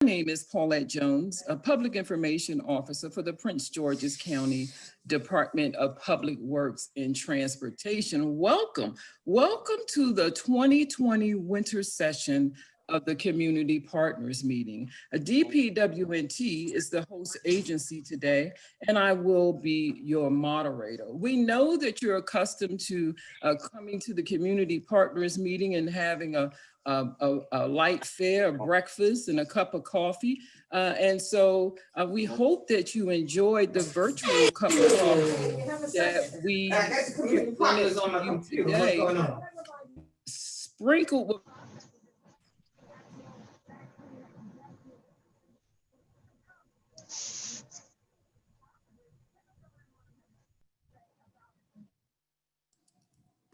My name is Paulette Jones, a Public Information Officer for the Prince George's County Department of Public Works and Transportation. Welcome to the 2020 winter session of the Community Partners Meeting. DPWNT is the host agency today, and I will be your moderator. We know that you're accustomed to coming to the Community Partners Meeting and having a light fare, a breakfast, and a cup of coffee. And so we hope that you enjoyed the virtual cup of coffee that we presented to you today, sprinkled with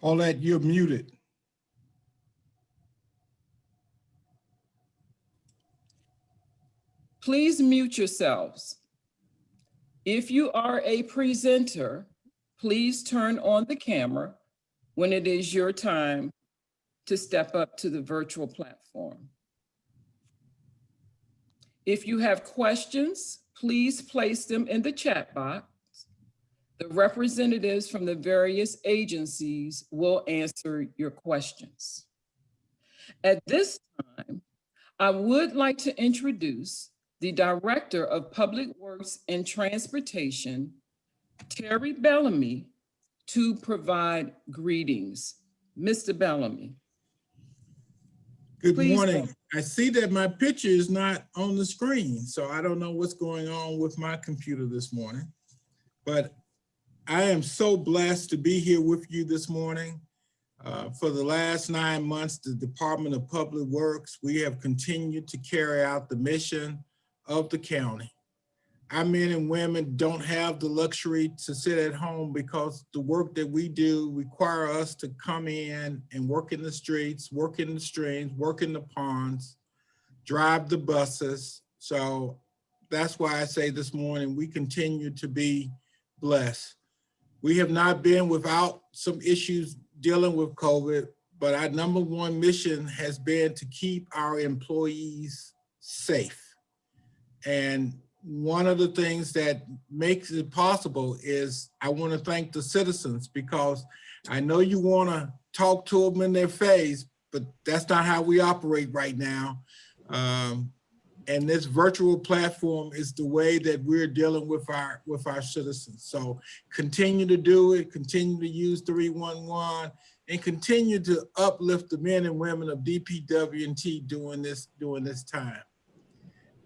Paulette, you're muted. Please mute yourselves. If you are a presenter, please turn on the camera when it is your time to step up to the virtual platform. If you have questions, please place them in the chat box. The representatives from the various agencies will answer your questions. At this time, I would like to introduce the Director of Public Works and Transportation, Terry Bellamy, to provide greetings. Mr. Bellamy. Good morning. I see that my picture is not on the screen, so I don't know what's going on with my computer this morning, but I am so blessed to be here with you this morning. For the last 9 months, the Department of Public Works, we have continued to carry out the mission of the county. Our men and women don't have the luxury to sit at home because the work that we do require us to come in and work in the streets, work in the streams, work in the ponds, drive the buses. So that's why I say this morning, we continue to be blessed. We have not been without some issues dealing with COVID, but our number one mission has been to keep our employees safe. And one of the things that makes it possible is I want to thank the citizens, because I know you want to talk to them in their face, but that's not how we operate right now. And this virtual platform is the way that we're dealing with our citizens. So continue to do it, continue to use 311, and continue to uplift the men and women of DPWNT during this time.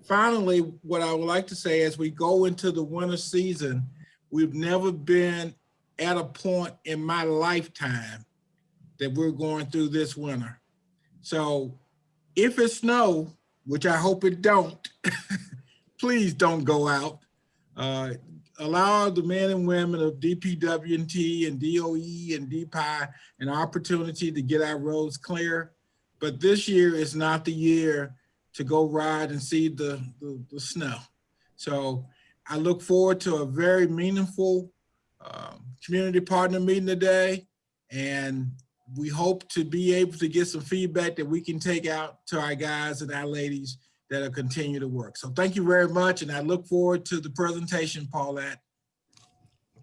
Finally, what I would like to say, as we go into the winter season, we've never been at a point in my lifetime that we're going through this winter. So if it snows, which I hope it don't, please don't go out. Allow the men and women of DPWNT and DOE and DPI an opportunity to get our roads clear. But this year is not the year to go ride and see the snow. So I look forward to a very meaningful community partner meeting today. And we hope to be able to get some feedback that we can take out to our guys and our ladies that will continue to work. So thank you very much. And I look forward to the presentation, Paulette.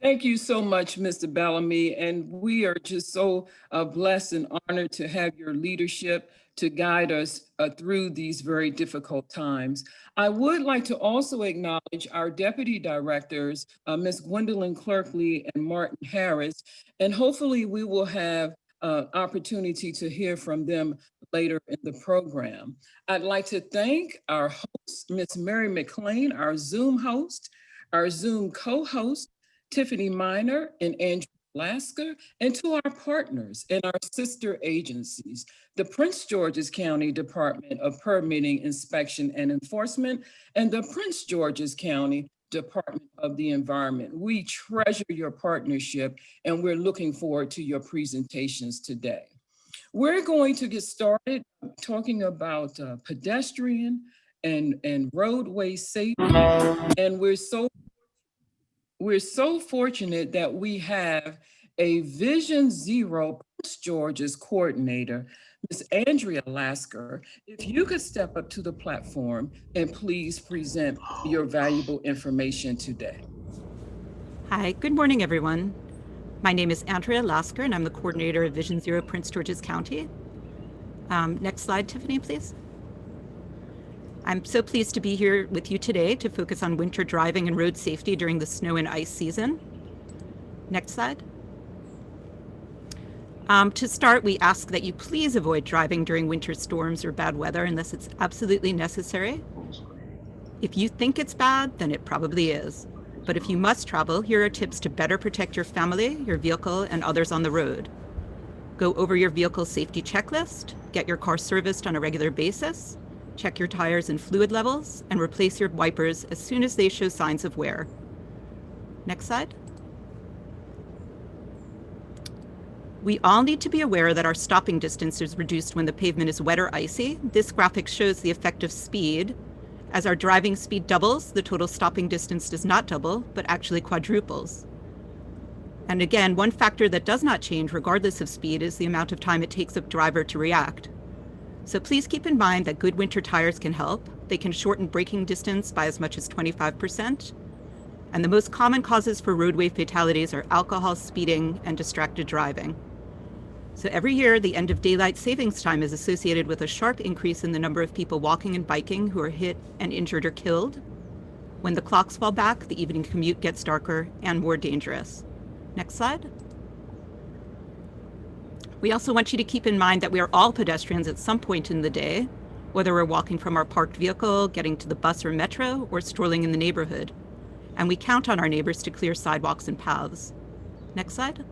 Thank you so much, Mr. Bellamy. And we are just so blessed and honored to have your leadership to guide us through these very difficult times. I would like to also acknowledge our deputy directors, Ms. Gwendolyn Clerkley and Martin Harris, and hopefully we will have opportunity to hear from them later in the program. I'd like to thank our host, Ms. Mary McLean, our Zoom host, our Zoom co-host, Tiffany Miner and Andrew Lasker, and to our partners and our sister agencies, the Prince George's County Department of Permitting, Inspection, and Enforcement, and the Prince George's County Department of the Environment. We treasure your partnership, and we're looking forward to your presentations today. We're going to get started talking about pedestrian and roadway safety, and we're so fortunate that we have a Vision Zero Prince George's coordinator, Ms. Andrea Lasker, if you could step up to the platform and please present your valuable information today. Hi, good morning, everyone. My name is Andrea Lasker, and I'm the coordinator of Vision Zero Prince George's County. Next slide, Tiffany, please. I'm so pleased to be here with you today to focus on winter driving and road safety during the snow and ice season. Next slide. To start, we ask that you please avoid driving during winter storms or bad weather unless it's absolutely necessary. If you think it's bad, then it probably is. But if you must travel, here are tips to better protect your family, your vehicle, and others on the road. Go over your vehicle safety checklist, get your car serviced on a regular basis, check your tires and fluid levels, and replace your wipers as soon as they show signs of wear. Next slide. We all need to be aware that our stopping distance is reduced when the pavement is wet or icy. This graphic shows the effect of speed. As our driving speed doubles, the total stopping distance does not double, but actually quadruples. And again, one factor that does not change regardless of speed is the amount of time it takes a driver to react. So please keep in mind that good winter tires can help. They can shorten braking distance by as much as 25%. And the most common causes for roadway fatalities are alcohol, speeding, and distracted driving. So every year, the end of daylight savings time is associated with a sharp increase in the number of people walking and biking who are hit and injured or killed. When the clocks fall back, the evening commute gets darker and more dangerous. Next slide. We also want you to keep in mind that we are all pedestrians at some point in the day, whether we're walking from our parked vehicle, getting to the bus or metro, or strolling in the neighborhood. And we count on our neighbors to clear sidewalks and paths. Next slide.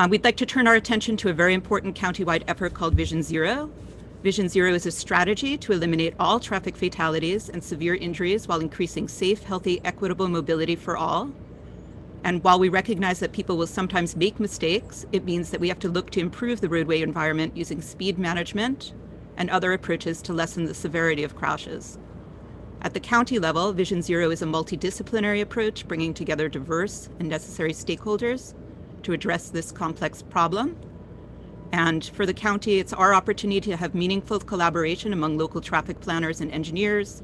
We'd like to turn our attention to a very important countywide effort called Vision Zero. Vision Zero is a strategy to eliminate all traffic fatalities and severe injuries while increasing safe, healthy, equitable mobility for all. And while we recognize that people will sometimes make mistakes, it means that we have to look to improve the roadway environment using speed management and other approaches to lessen the severity of crashes. At the county level, Vision Zero is a multidisciplinary approach bringing together diverse and necessary stakeholders to address this complex problem. And for the county, it's our opportunity to have meaningful collaboration among local traffic planners and engineers,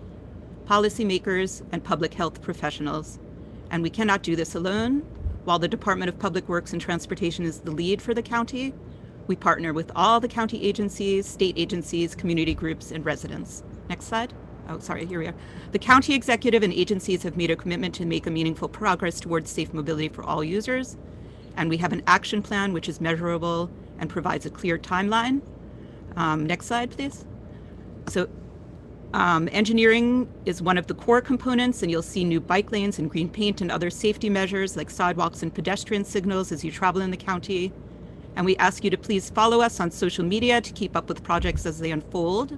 policymakers, and public health professionals. And we cannot do this alone. While the Department of Public Works and Transportation is the lead for the county, we partner with all the county agencies, state agencies, community groups, and residents. Next slide. Oh, sorry, here we are. The county executive and agencies have made a commitment to make a meaningful progress towards safe mobility for all users. And we have an action plan which is measurable and provides a clear timeline. Next slide, please. So engineering is one of the core components, and you'll see new bike lanes and green paint and other safety measures like sidewalks and pedestrian signals as you travel in the county. And we ask you to please follow us on social media to keep up with projects as they unfold.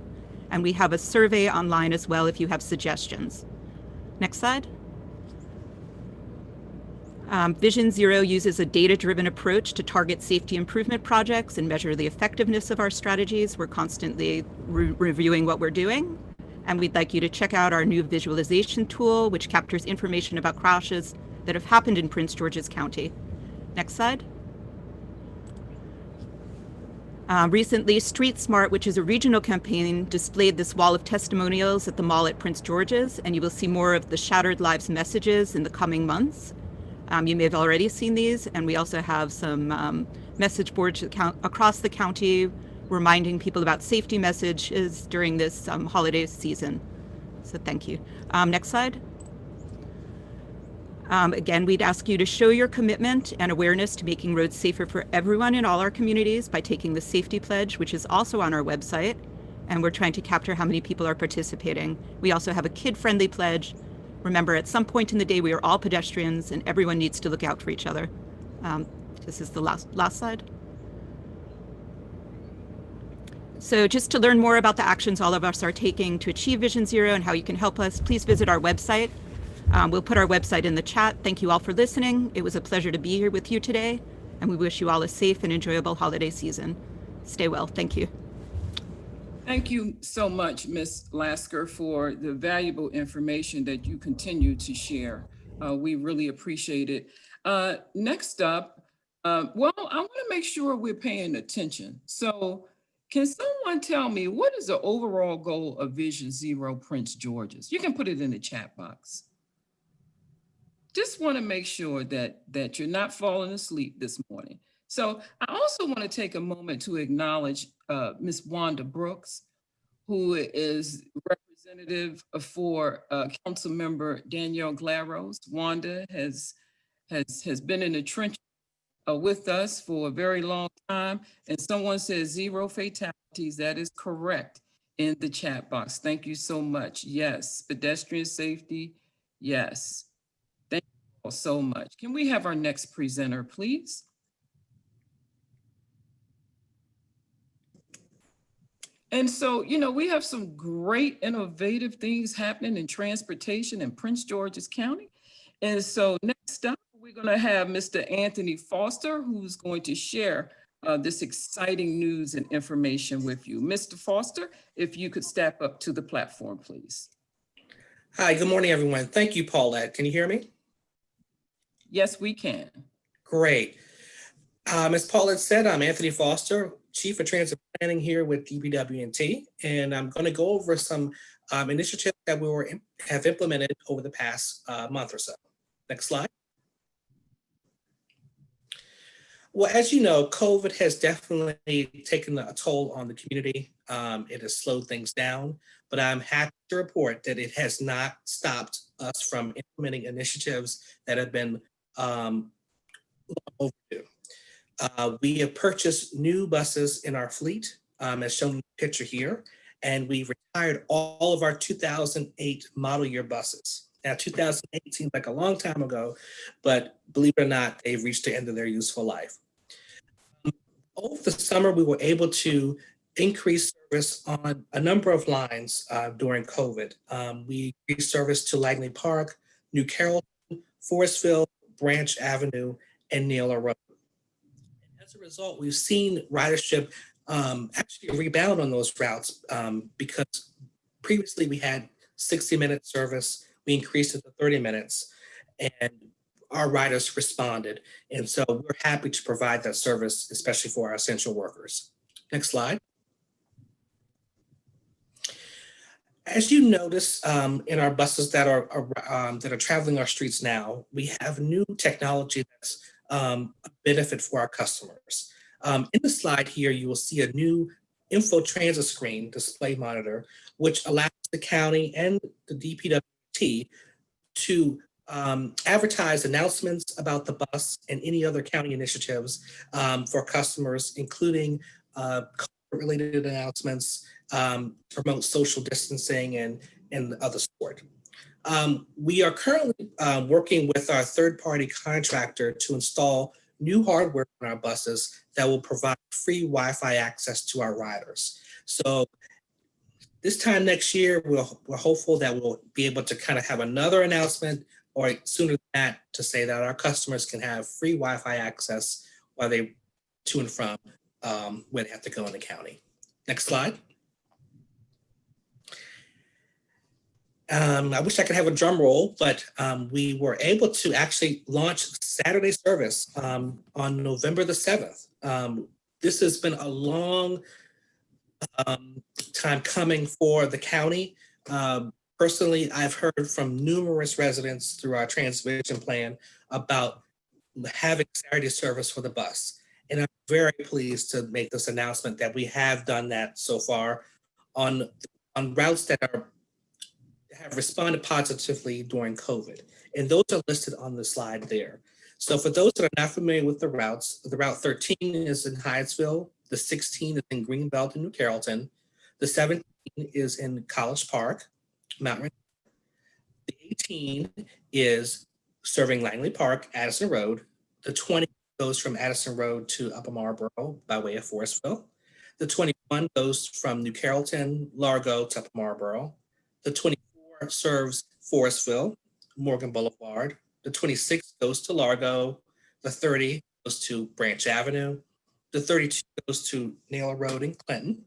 And we have a survey online as well if you have suggestions. Next slide. Vision Zero uses a data-driven approach to target safety improvement projects and measure the effectiveness of our strategies. We're constantly reviewing what we're doing. And we'd like you to check out our new visualization tool, which captures information about crashes that have happened in Prince George's County. Next slide. Recently, Street Smart, which is a regional campaign, displayed this wall of testimonials at the mall at Prince George's, and you will see more of the Shattered Lives messages in the coming months. You may have already seen these, and we also have some message boards across the county reminding people about safety messages during this holiday season. So thank you. Next slide. Again, we'd ask you to show your commitment and awareness to making roads safer for everyone in all our communities by taking the Safety Pledge, which is also on our website, and we're trying to capture how many people are participating. We also have a kid-friendly pledge. Remember, at some point in the day, we are all pedestrians and everyone needs to look out for each other. This is the last slide. So just to learn more about the actions all of us are taking to achieve Vision Zero and how you can help us, please visit our website. We'll put our website in the chat. Thank you all for listening. It was a pleasure to be here with you today, and we wish you all a safe and enjoyable holiday season. Stay well. Thank you. Thank you so much, Ms. Lasker, for the valuable information that you continue to share. We really appreciate it. Next up, Well, I want to make sure we're paying attention. So can someone tell me what is the overall goal of Vision Zero Prince George's? You can put it in the chat box. Just want to make sure that you're not falling asleep this morning. So I also want to take a moment to acknowledge Ms. Wanda Brooks, who is representative for Council Member Danielle Glaros. Wanda has been in the trenches with us for a very long time. And someone says 0 fatalities. That is correct in the chat box. Thank you so much. Yes, pedestrian safety. Yes. Thank you all so much. Can we have our next presenter, please? And so, we have some great innovative things happening in transportation in Prince George's County. And so next up, we're going to have Mr. Anthony Foster, who's going to share this exciting news and information with you. Mr. Foster, if you could step up to the platform, please. Hi, good morning, everyone. Thank you, Paulette. Can you hear me? Yes, we can. Great. As Paulette said, I'm Anthony Foster, Chief of Transit Planning here with DPW&T, and I'm going to go over some initiatives that have implemented over the past month or so. Next slide. Well, as you know, COVID has definitely taken a toll on the community. It has slowed things down, but I'm happy to report that it has not stopped us from implementing initiatives that have been long overdue. We have purchased new buses in our fleet, as shown in the picture here, and we retired all of our 2008 model year buses. Now, 2008 seems like a long time ago, but believe it or not, they've reached the end of their useful life. Over the summer, we were able to increase service on a number of lines during COVID. We increased service to Langley Park, New Carrollton, Forestville, Branch Avenue, and Naylor Road. As a result, we've seen ridership actually rebound on those routes because previously we had 60-minute service. We increased it to 30 minutes, and our riders responded. And so we're happy to provide that service, especially for our essential workers. Next slide. As you notice in our buses that are traveling our streets now, we have new technology that's a benefit for our customers. In the slide here, you will see a new info transit screen display monitor, which allows the county and the DPWT to advertise announcements about the bus and any other county initiatives for customers, including COVID-related announcements, promote social distancing and other sort. We are currently working with our third-party contractor to install new hardware on our buses that will provide free Wi-Fi access to our riders. So this time next year, we're hopeful that we'll be able to kind of have another announcement or sooner than that to say that our customers can have free Wi-Fi access while they to and from where they have to go in the county. Next slide. I wish I could have a drum roll, but we were able to actually launch Saturday service on November the 7th. This has been a long time coming for the county. Personally, I've heard from numerous residents through our transition plan about having Saturday service for the bus. And I'm very pleased to make this announcement that we have done that so far on routes that have responded positively during COVID. And those are listed on the slide there. So for those that are not familiar with the routes, the Route 13 is in Hyattsville, the 16 is in Greenbelt and New Carrollton, the 17 is in College Park, Mount Rainier. The 18 is serving Langley Park, Addison Road. The 20 goes from Addison Road to Upper Marlboro by way of Forestville. The 21 goes from New Carrollton, Largo to Upper Marlboro. The 24 serves Forestville, Morgan Boulevard. The 26 goes to Largo. The 30 goes to Branch Avenue. The 32 goes to Naylor Road in Clinton.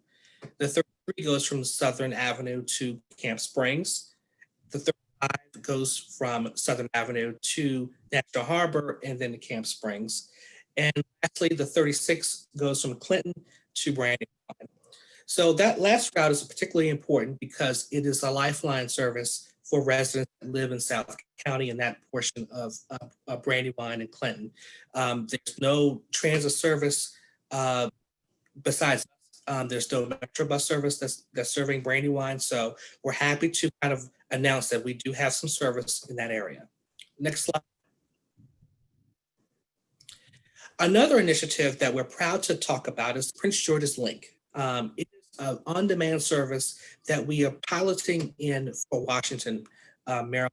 The 33 goes from Southern Avenue to Camp Springs. The 35 goes from Southern Avenue to National Harbor and then to Camp Springs. And lastly, the 36 goes from Clinton to Brandywine. So that last route is particularly important because it is a lifeline service for residents that live in South County in that portion of Brandywine and Clinton. There's no transit service besides there's no Metro bus service that's serving Brandywine. So we're happy to kind of announce that we do have some service in that area. Next slide. Another initiative that we're proud to talk about is Prince George's Link. It is an on-demand service that we are piloting in Fort Washington, Maryland.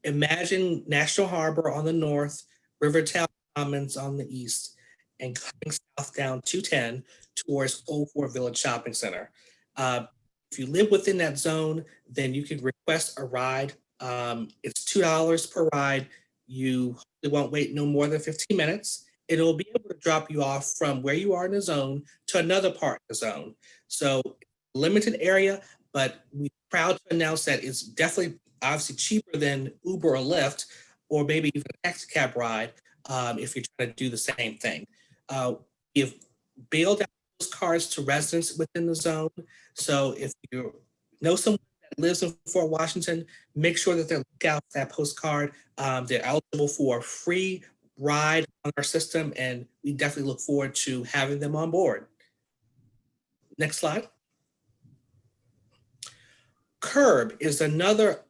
Imagine National Harbor on the north, Rivertown Commons on the east, and coming south down 210 towards Old Fort Village Shopping Center. If you live within that zone, then you can request a ride. It's $2 per ride. You won't wait no more than 15 minutes. It'll be able to drop you off from where you are in the zone to another part of the zone. So limited area, but we're proud to announce that it's definitely obviously cheaper than Uber or Lyft, or maybe even a taxi cab ride if you're trying to do the same thing. We've bailed out those cars to residents within the zone. So if you know someone that lives in Fort Washington, make sure that they look out for that postcard. They're eligible for a free ride on our system, and we definitely look forward to having them on board. Next slide. Curb is another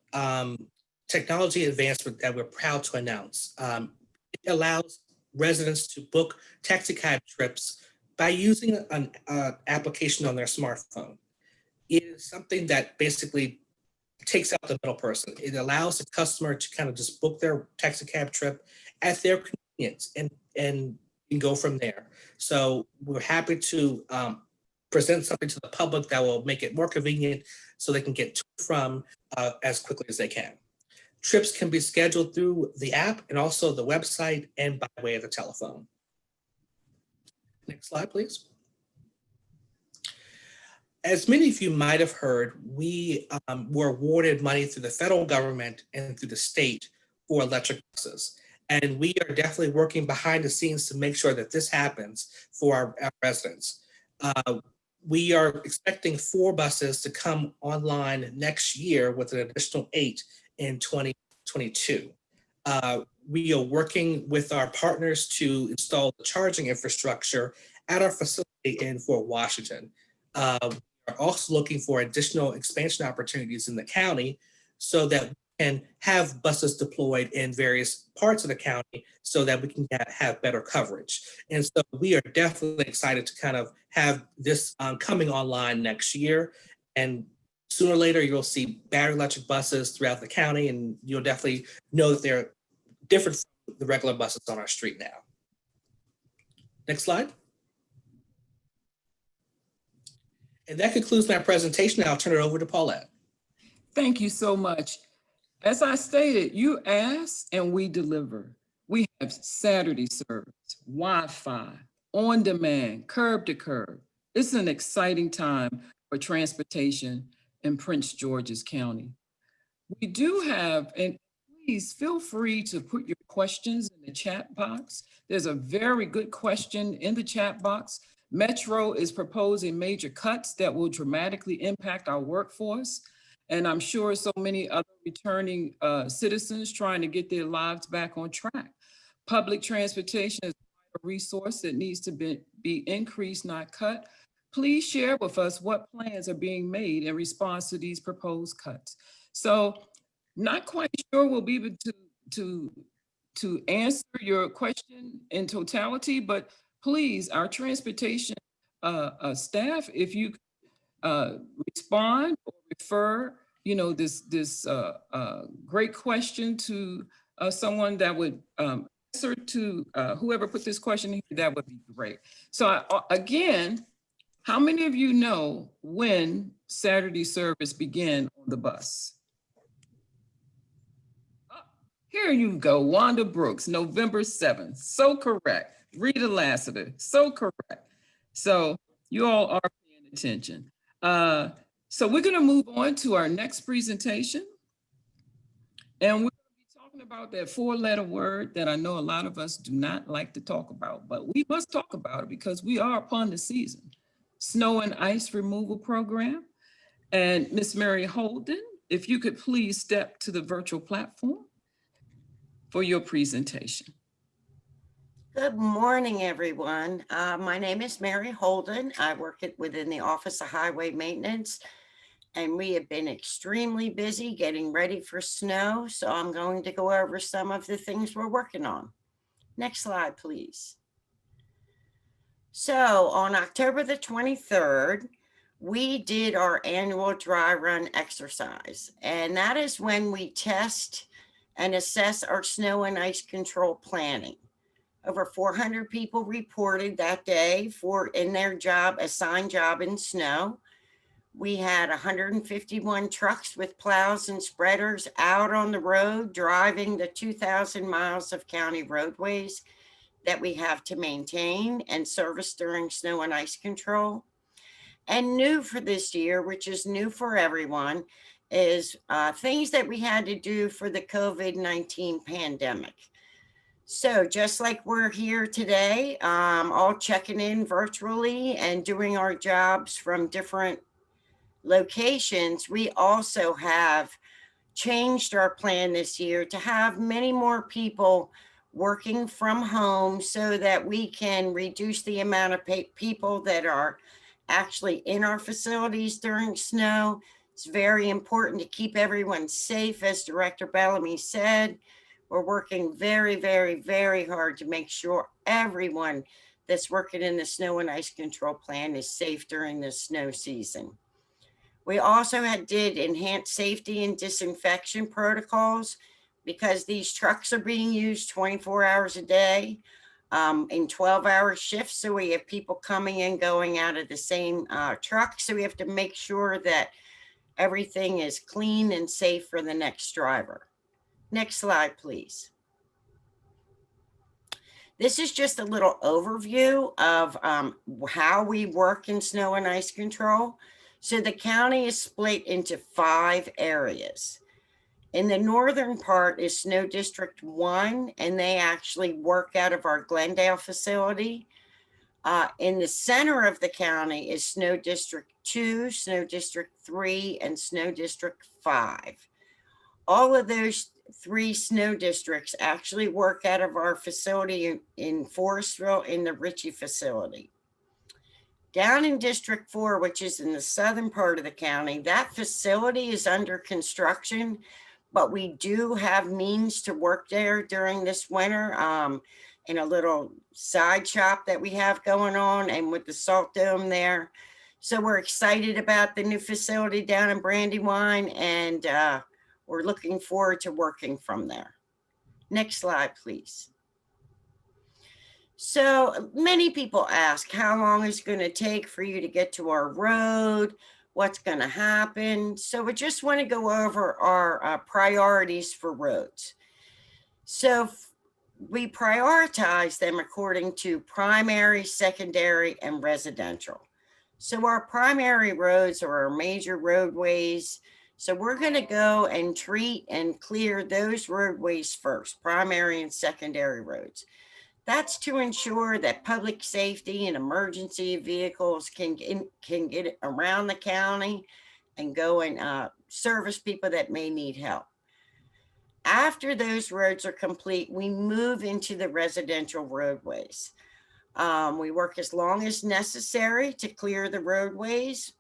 technology advancement that we're proud to announce. It allows residents to book taxi cab trips by using an application on their smartphone. It is something that basically takes out the middle person. It allows the customer to kind of just book their taxi cab trip at their convenience and go from there. So we're happy to present something to the public that will make it more convenient so they can get to and from as quickly as they can. Trips can be scheduled through the app and also the website and by way of the telephone. Next slide, please. As many of you might have heard, we were awarded money through the federal government and through the state for electric buses. And we are definitely working behind the scenes to make sure that this happens for our residents. We are expecting 4 buses to come online next year with an additional 8 in 2022. We are working with our partners to install the charging infrastructure at our facility in Fort Washington. We are also looking for additional expansion opportunities in the county so that we can have buses deployed in various parts of the county so that we can have better coverage. And so we are definitely excited to kind of have this coming online next year. And sooner or later, you'll see battery electric buses throughout the county, and you'll definitely know that they're different from the regular buses on our street now. Next slide. And that concludes my presentation. I'll turn it over to Paulette. Thank you so much. As I stated, you ask and we deliver. We have Saturday service, Wi-Fi, on demand, curb to curb. It's an exciting time for transportation in Prince George's County. We do have, and please feel free to put your questions in the chat box. There's a very good question in the chat box. Metro is proposing major cuts that will dramatically impact our workforce. And I'm sure so many other returning citizens trying to get their lives back on track. Public transportation is a resource that needs to be increased, not cut. Please share with us what plans are being made in response to these proposed cuts. So not quite sure we'll be able to answer your question in totality, but please, our transportation staff, if you respond or refer, this great question to someone that would answer to whoever put this question here, that would be great. So again, how many of you know when Saturday service began on the bus? Here you go, Wanda Brooks, November 7th, so correct. Rita Lassiter, so correct. So you all are paying attention. So we're gonna move on to our next presentation. And we're gonna be Talking about that four-letter word that I know a lot of us do not like to talk about, but we must talk about it because we are upon the season. Snow and ice removal program. And Miss Mary Holden, if you could please step to the virtual platform for your presentation. Good morning, everyone. My name is Mary Holden. I work within the Office of Highway Maintenance, and we have been extremely busy getting ready for snow. So I'm going to go over some of the things we're working on. Next slide, please. So on October the 23rd, we did our annual dry run exercise, and that is when we test and assess our snow and ice control planning. Over 400 people reported that day in their assigned job in snow. We had 151 trucks with plows and spreaders out on the road, driving the 2,000 miles of county roadways that we have to maintain and service during snow and ice control. And new for this year, which is new for everyone, is things that we had to do for the COVID-19 pandemic. So just like we're here today, all checking in virtually and doing our jobs from different locations, we also have changed our plan this year to have many more people working from home so that we can reduce the amount of people that are actually in our facilities during snow. It's very important to keep everyone safe, as Director Bellamy said. We're working very, very, very hard to make sure everyone that's working in the snow and ice control plan is safe during the snow season. We also did enhanced safety and disinfection protocols because these trucks are being used 24 hours a day in 12-hour shifts. So we have people coming and going out of the same truck. So we have to make sure that everything is clean and safe for the next driver. Next slide, please. This is just a little overview of how we work in snow and ice control. So the county is split into 5 areas. In the northern part is Snow District 1, and they actually work out of our Glendale facility. In the center of the county is Snow District 2, Snow District 3, and Snow District 5. All of those 3 snow districts actually work out of our facility in Forestville in the Ritchie facility. Down in District 4, which is in the southern part of the county, that facility is under construction, but we do have means to work there during this winter in a little side shop that we have going on and with the salt dome there. So we're excited about the new facility down in Brandywine, and we're looking forward to working from there. Next slide, please. So many people ask how long it's going to take for you to get to our road, what's going to happen. So we just want to go over our priorities for roads. So we prioritize them according to primary, secondary, and residential. So our primary roads are our major roadways. So we're going to go and treat and clear those roadways first, primary and secondary roads. That's to ensure that public safety and emergency vehicles can get around the county and go and service people that may need help. After those roads are complete, we move into the residential roadways. We work as long as necessary to clear the roadways.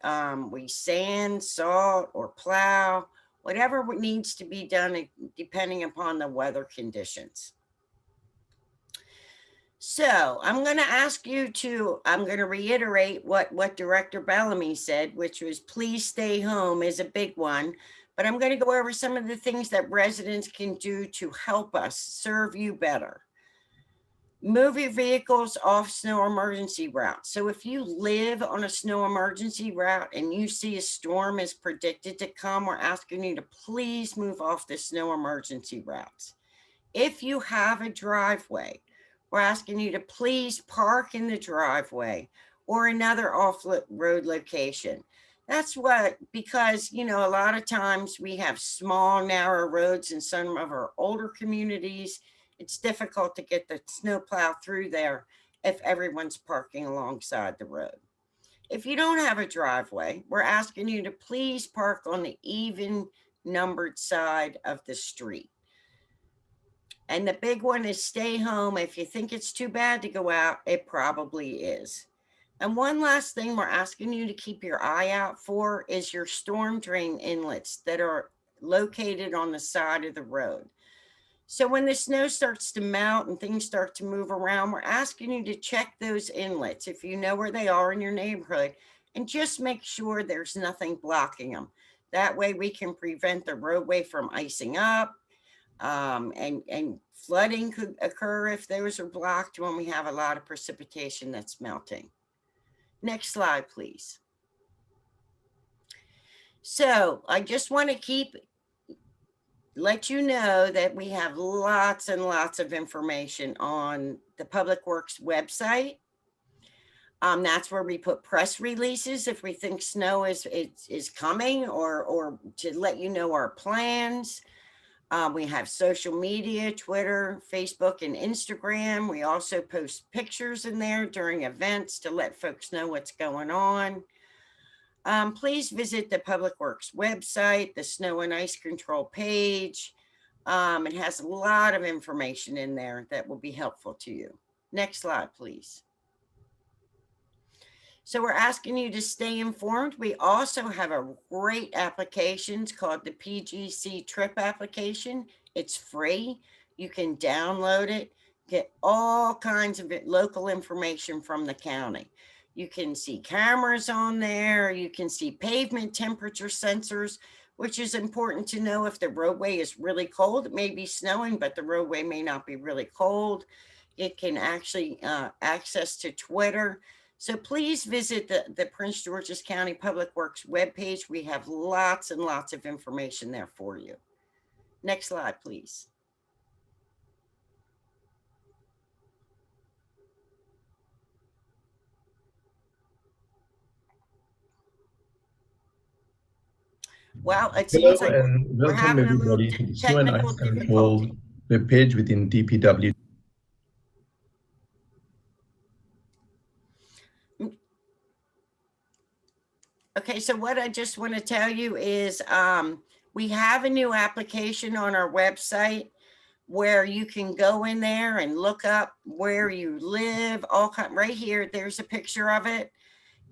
We sand, salt, or plow, whatever needs to be done depending upon the weather conditions. So I'm going to reiterate what Director Bellamy said, which was please stay home is a big one. But I'm going to go over some of the things that residents can do to help us serve you better. Move your vehicles off snow emergency routes. So if you live on a snow emergency route and you see a storm is predicted to come, we're asking you to please move off the snow emergency routes. If you have a driveway, we're asking you to please park in the driveway or another off-road location. That's what, because, you know, a lot of times we have small, narrow roads in some of our older communities. It's difficult to get the snowplow through there if everyone's parking alongside the road. If you don't have a driveway, we're asking you to please park on the even numbered side of the street. And the big one is stay home. If you think it's too bad to go out, it probably is. And one last thing we're asking you to keep your eye out for is your storm drain inlets that are located on the side of the road. So when the snow starts to melt and things start to move around, we're asking you to check those inlets if you know where they are in your neighborhood, and just make sure there's nothing blocking them. That way we can prevent the roadway from icing up, and flooding could occur if those are blocked when we have a lot of precipitation that's melting. Next slide, please. So I just want to let you know that we have lots and lots of information on the Public Works website. That's where we put press releases if we think snow is coming, or to let you know our plans. We have social media, Twitter, Facebook, and Instagram. We also post pictures in there during events to let folks know what's going on. Please visit the Public Works website, the Snow and Ice Control page. It has a lot of information in there that will be helpful to you. Next slide, please. So we're asking you to stay informed. We also have a great application called the PGC Trip application. It's free. You can download it, get all kinds of local information from the county. You can see cameras on there. You can see pavement temperature sensors, which is important to know if the roadway is really cold. It may be snowing, but the roadway may not be really cold. It can actually access to Twitter. So please visit the Prince George's County Public Works webpage. We have lots and lots of information there for you. Next slide, please. Well, it Hello seems like and we're welcome having a little everybody to the Snow and technical Ice Control difficulty. webpage within DPW. Okay, so what I just want to tell you is we have a new application on our website where you can go in there and look up where you live. Right here, there's a picture of it.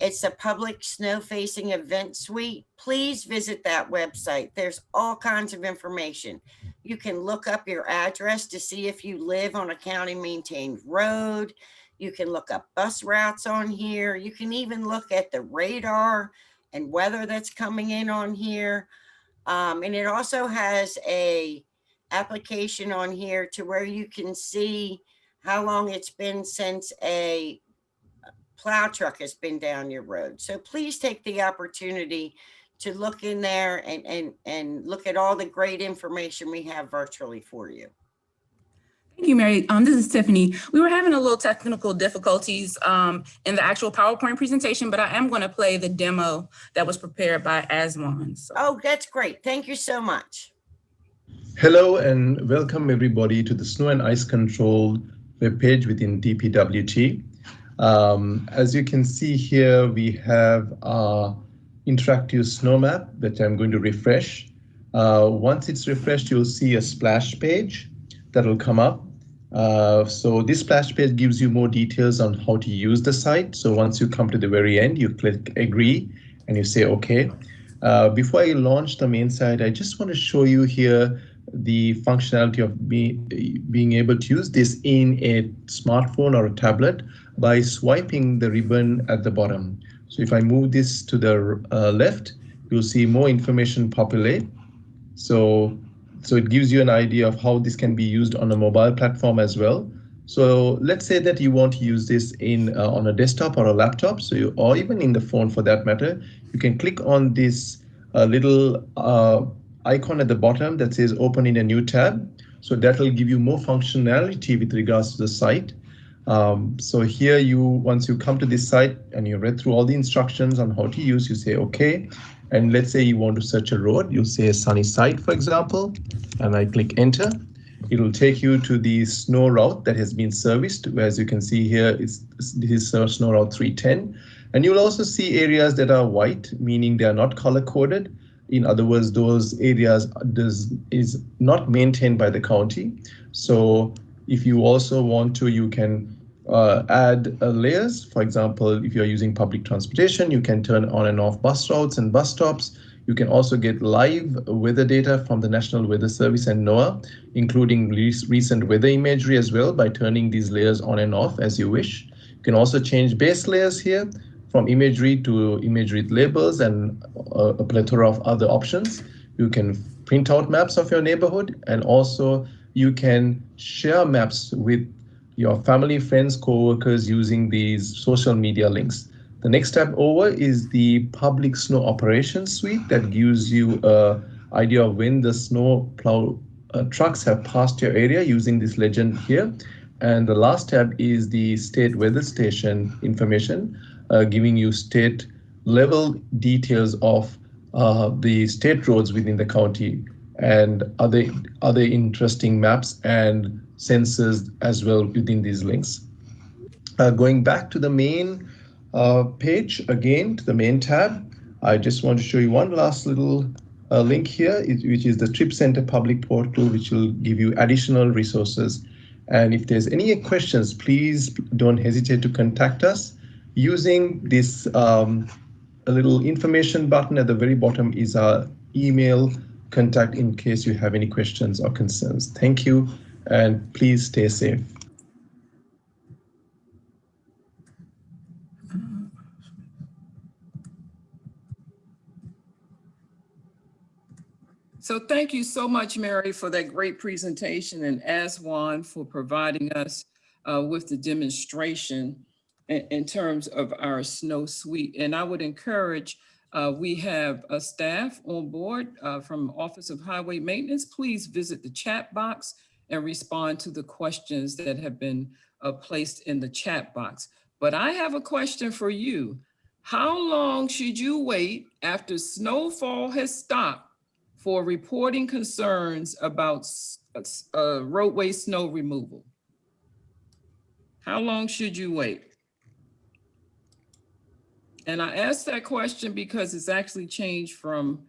It's a public snow facing event suite. Please visit that website. There's all kinds of information. You can look up your address to see if you live on a county maintained road. You can look up bus routes on here. You can even look at the radar and weather that's coming in on here. And it also has a application on here to where you can see how long it's been since a plow truck has been down your road. So please take the opportunity to look in there and look at all the great information we have virtually for you. Thank you, Mary. This is Tiffany. We were having a little technical difficulties in the actual PowerPoint presentation, but I am going to play the demo that was prepared by Aswan. So. Oh, that's great. Thank you so much. Hello and welcome everybody to the Snow and Ice Control webpage within DPWT. As you can see here, we have our interactive snow map that I'm going to refresh. Once it's refreshed, you'll see a splash page that will come up. So this splash page gives you more details on how to use the site. So once you come to the very end, you click agree and you say okay. Before I launch the main site, I just want to show you here the functionality of being able to use this in a smartphone or a tablet by swiping the ribbon at the bottom. So if I move this to the left, you'll see more information populate. So it gives you an idea of how this can be used on a mobile platform as well. So let's say that you want to use this in on a desktop or a laptop, or even in the phone for that matter. You can click on this little icon at the bottom that says open in a new tab. So that will give you more functionality with regards to the site. So here once you come to this site and you read through all the instructions on how to use, you say, okay. And let's say you want to search a road, you'll say Sunnyside, for example, and I click enter. It will take you to the snow route that has been serviced. As you can see here, this is snow route 310. And you'll also see areas that are white, meaning they are not color coded. In other words, those areas is not maintained by the county. So if you also want to, you can add layers. For example, if you're using public transportation, you can turn on and off bus routes and bus stops. You can also get live weather data from the National Weather Service and NOAA, including recent weather imagery as well by turning these layers on and off as you wish. You can also change base layers here from imagery to imagery labels and a plethora of other options. You can print out maps of your neighborhood, and also you can share maps with your family, friends, co-workers using these social media links. The next tab over is the Public Snow Operations Suite that gives you an idea of when the snow plow trucks have passed your area using this legend here. And the last tab is the State Weather Station information, giving you state level details of the state roads within the county and other interesting maps and sensors as well within these links. Going back to the main page, again to the main tab, I just want to show you one last little link here, which is the Trip Center public portal, which will give you additional resources. And if there's any questions, please don't hesitate to contact us. Using this a little information button at the very bottom is our email contact in case you have any questions or concerns. Thank you, and please stay safe. So thank you so much, Mary, for that great presentation, and Aswan for providing us with the demonstration in terms of our snow suite. And I would encourage, we have a staff on board from Office of Highway Maintenance. Please visit the chat box and respond to the questions that have been placed in the chat box. But I have a question for you. How long should you wait after snowfall has stopped for reporting concerns about roadway snow removal? How long should you wait? And I asked that question because it's actually changed from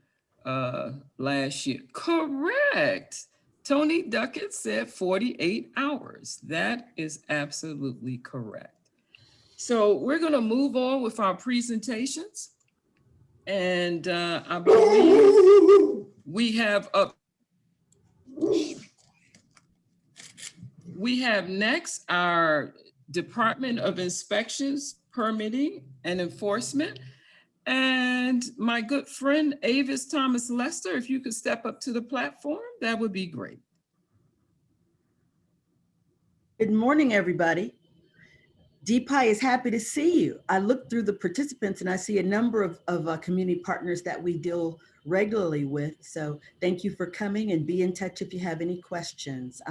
last year. Correct. Tony Duckett said 48 hours. That is absolutely correct. So we're going to move on with our presentations. And I believe we have next our Department of Inspections, Permitting and Enforcement. And my good friend Avis Thomas Lester, if you could step up to the platform, that would be great. Good morning, everybody. DPI is happy to see you. I looked through the participants and I see a number of community partners that we deal regularly with. So thank you for coming, and be in touch if you have any questions.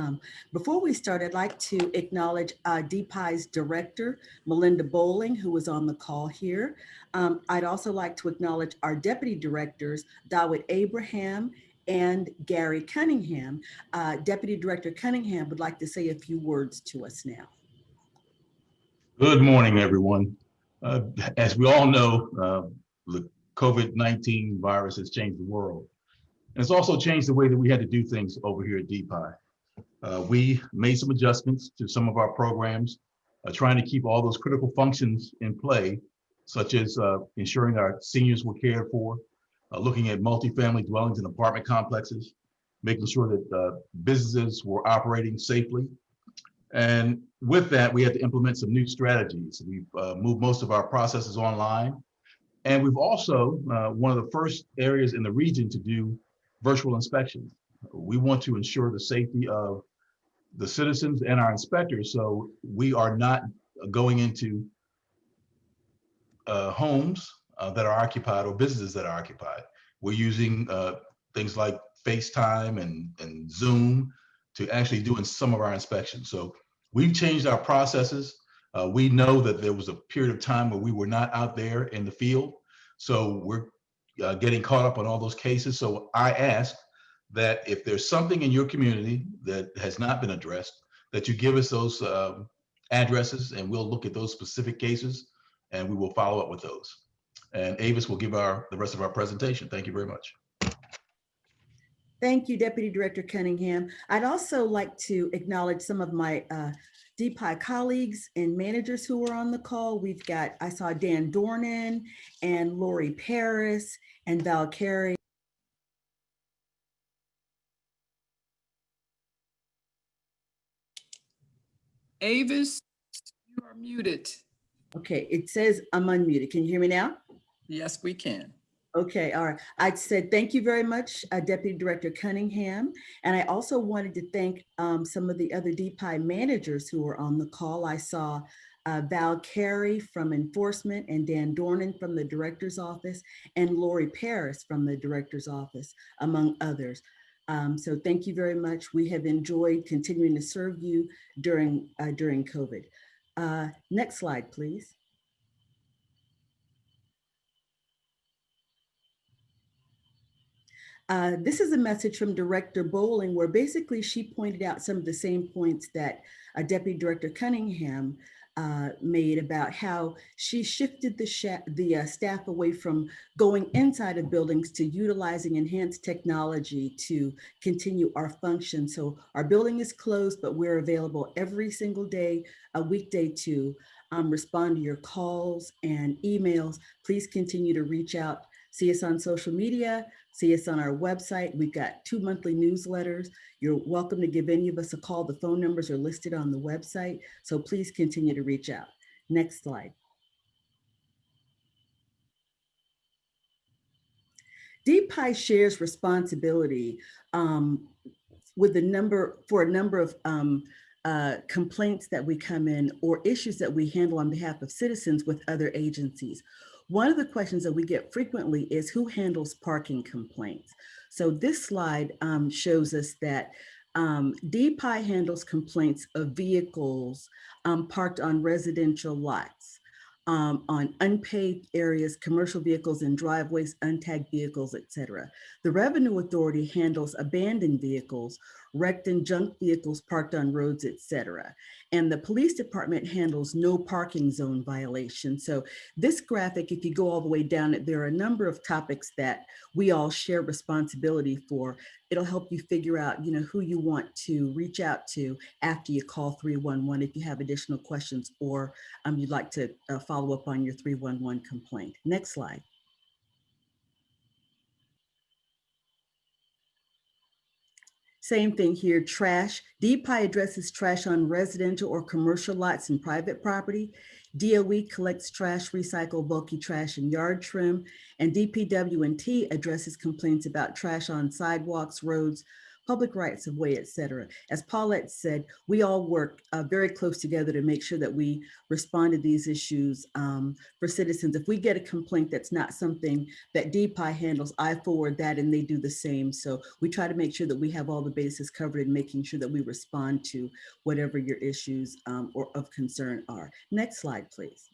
Before we start, I'd like to acknowledge DPI's director, Melinda Bowling, who was on the call here. I'd also like to acknowledge our deputy directors, Dawit Abraham and Gary Cunningham. Deputy Director Cunningham would like to say a few words to us now. Good morning, everyone. As we all know, the COVID-19 virus has changed the world. And it's also changed the way that we had to do things over here at DPI. We made some adjustments to some of our programs, trying to keep all those critical functions in play, such as ensuring our seniors were cared for, looking at multifamily dwellings and apartment complexes, making sure that businesses were operating safely. And with that, we had to implement some new strategies. We've moved most of our processes online. And we've also, one of the first areas in the region to do virtual inspections. We want to ensure the safety of the citizens and our inspectors. So we are not going into homes that are occupied or businesses that are occupied. We're using things like FaceTime and Zoom to actually doing some of our inspections. So we've changed our processes. We know that there was a period of time where we were not out there in the field. So we're getting caught up on all those cases. So I ask that if there's something in your community that has not been addressed, that you give us those addresses and we'll look at those specific cases and we will follow up with those. And Avis will give the rest of our presentation. Thank you very much. Thank you, Deputy Director Cunningham. I'd also like to acknowledge some of my DPI colleagues and managers who were on the call. I saw Dan Dornan and Lori Paris and Val Carey. Avis, you are muted. Okay, it says I'm unmuted. Can you hear me now? Yes, we can. Okay, all right. I said thank you very much, Deputy Director Cunningham. And I also wanted to thank some of the other DPI managers who were on the call. I saw Val Carey from Enforcement and Dan Dornan from the Director's Office and Lori Paris from the Director's Office, among others. So thank you very much. We have enjoyed continuing to serve you during COVID. Next slide, please. This is a message from Director Bowling, where basically she pointed out some of the same points that Deputy Director Cunningham made about how she shifted the staff away from going inside of buildings to utilizing enhanced technology to continue our function. So our building is closed, but we're available every single day, a weekday to respond to your calls and emails. Please continue to reach out. See us on social media, see us on our website. We've got 2 monthly newsletters. You're welcome to give any of us a call. The phone numbers are listed on the website, so please continue to reach out. Next slide. DPI shares responsibility with a number of complaints that we come in or issues that we handle on behalf of citizens with other agencies. One of the questions that we get frequently is who handles parking complaints? So this slide shows us that DPI handles complaints of vehicles parked on residential lots, on unpaved areas, commercial vehicles in driveways, untagged vehicles, etc. The Revenue Authority handles abandoned vehicles, wrecked and junk vehicles parked on roads, etc. And the Police Department handles no parking zone violations. So this graphic, if you go all the way down it, there are a number of topics that we all share responsibility for. It'll help you figure out, who you want to reach out to after you call 311 if you have additional questions or you'd like to follow up on your 311 complaint. Next slide. Same thing here, trash. DPI addresses trash on residential or commercial lots and private property. DOE collects trash, recycle bulky trash, and yard trim. And DPW&T addresses complaints about trash on sidewalks, roads, public rights of way, etc. As Paulette said, we all work very close together to make sure that we respond to these issues for citizens. If we get a complaint that's not something that DPI handles, I forward that and they do the same. So we try to make sure that we have all the bases covered and making sure that we respond to whatever your issues or of concern are. Next slide, please.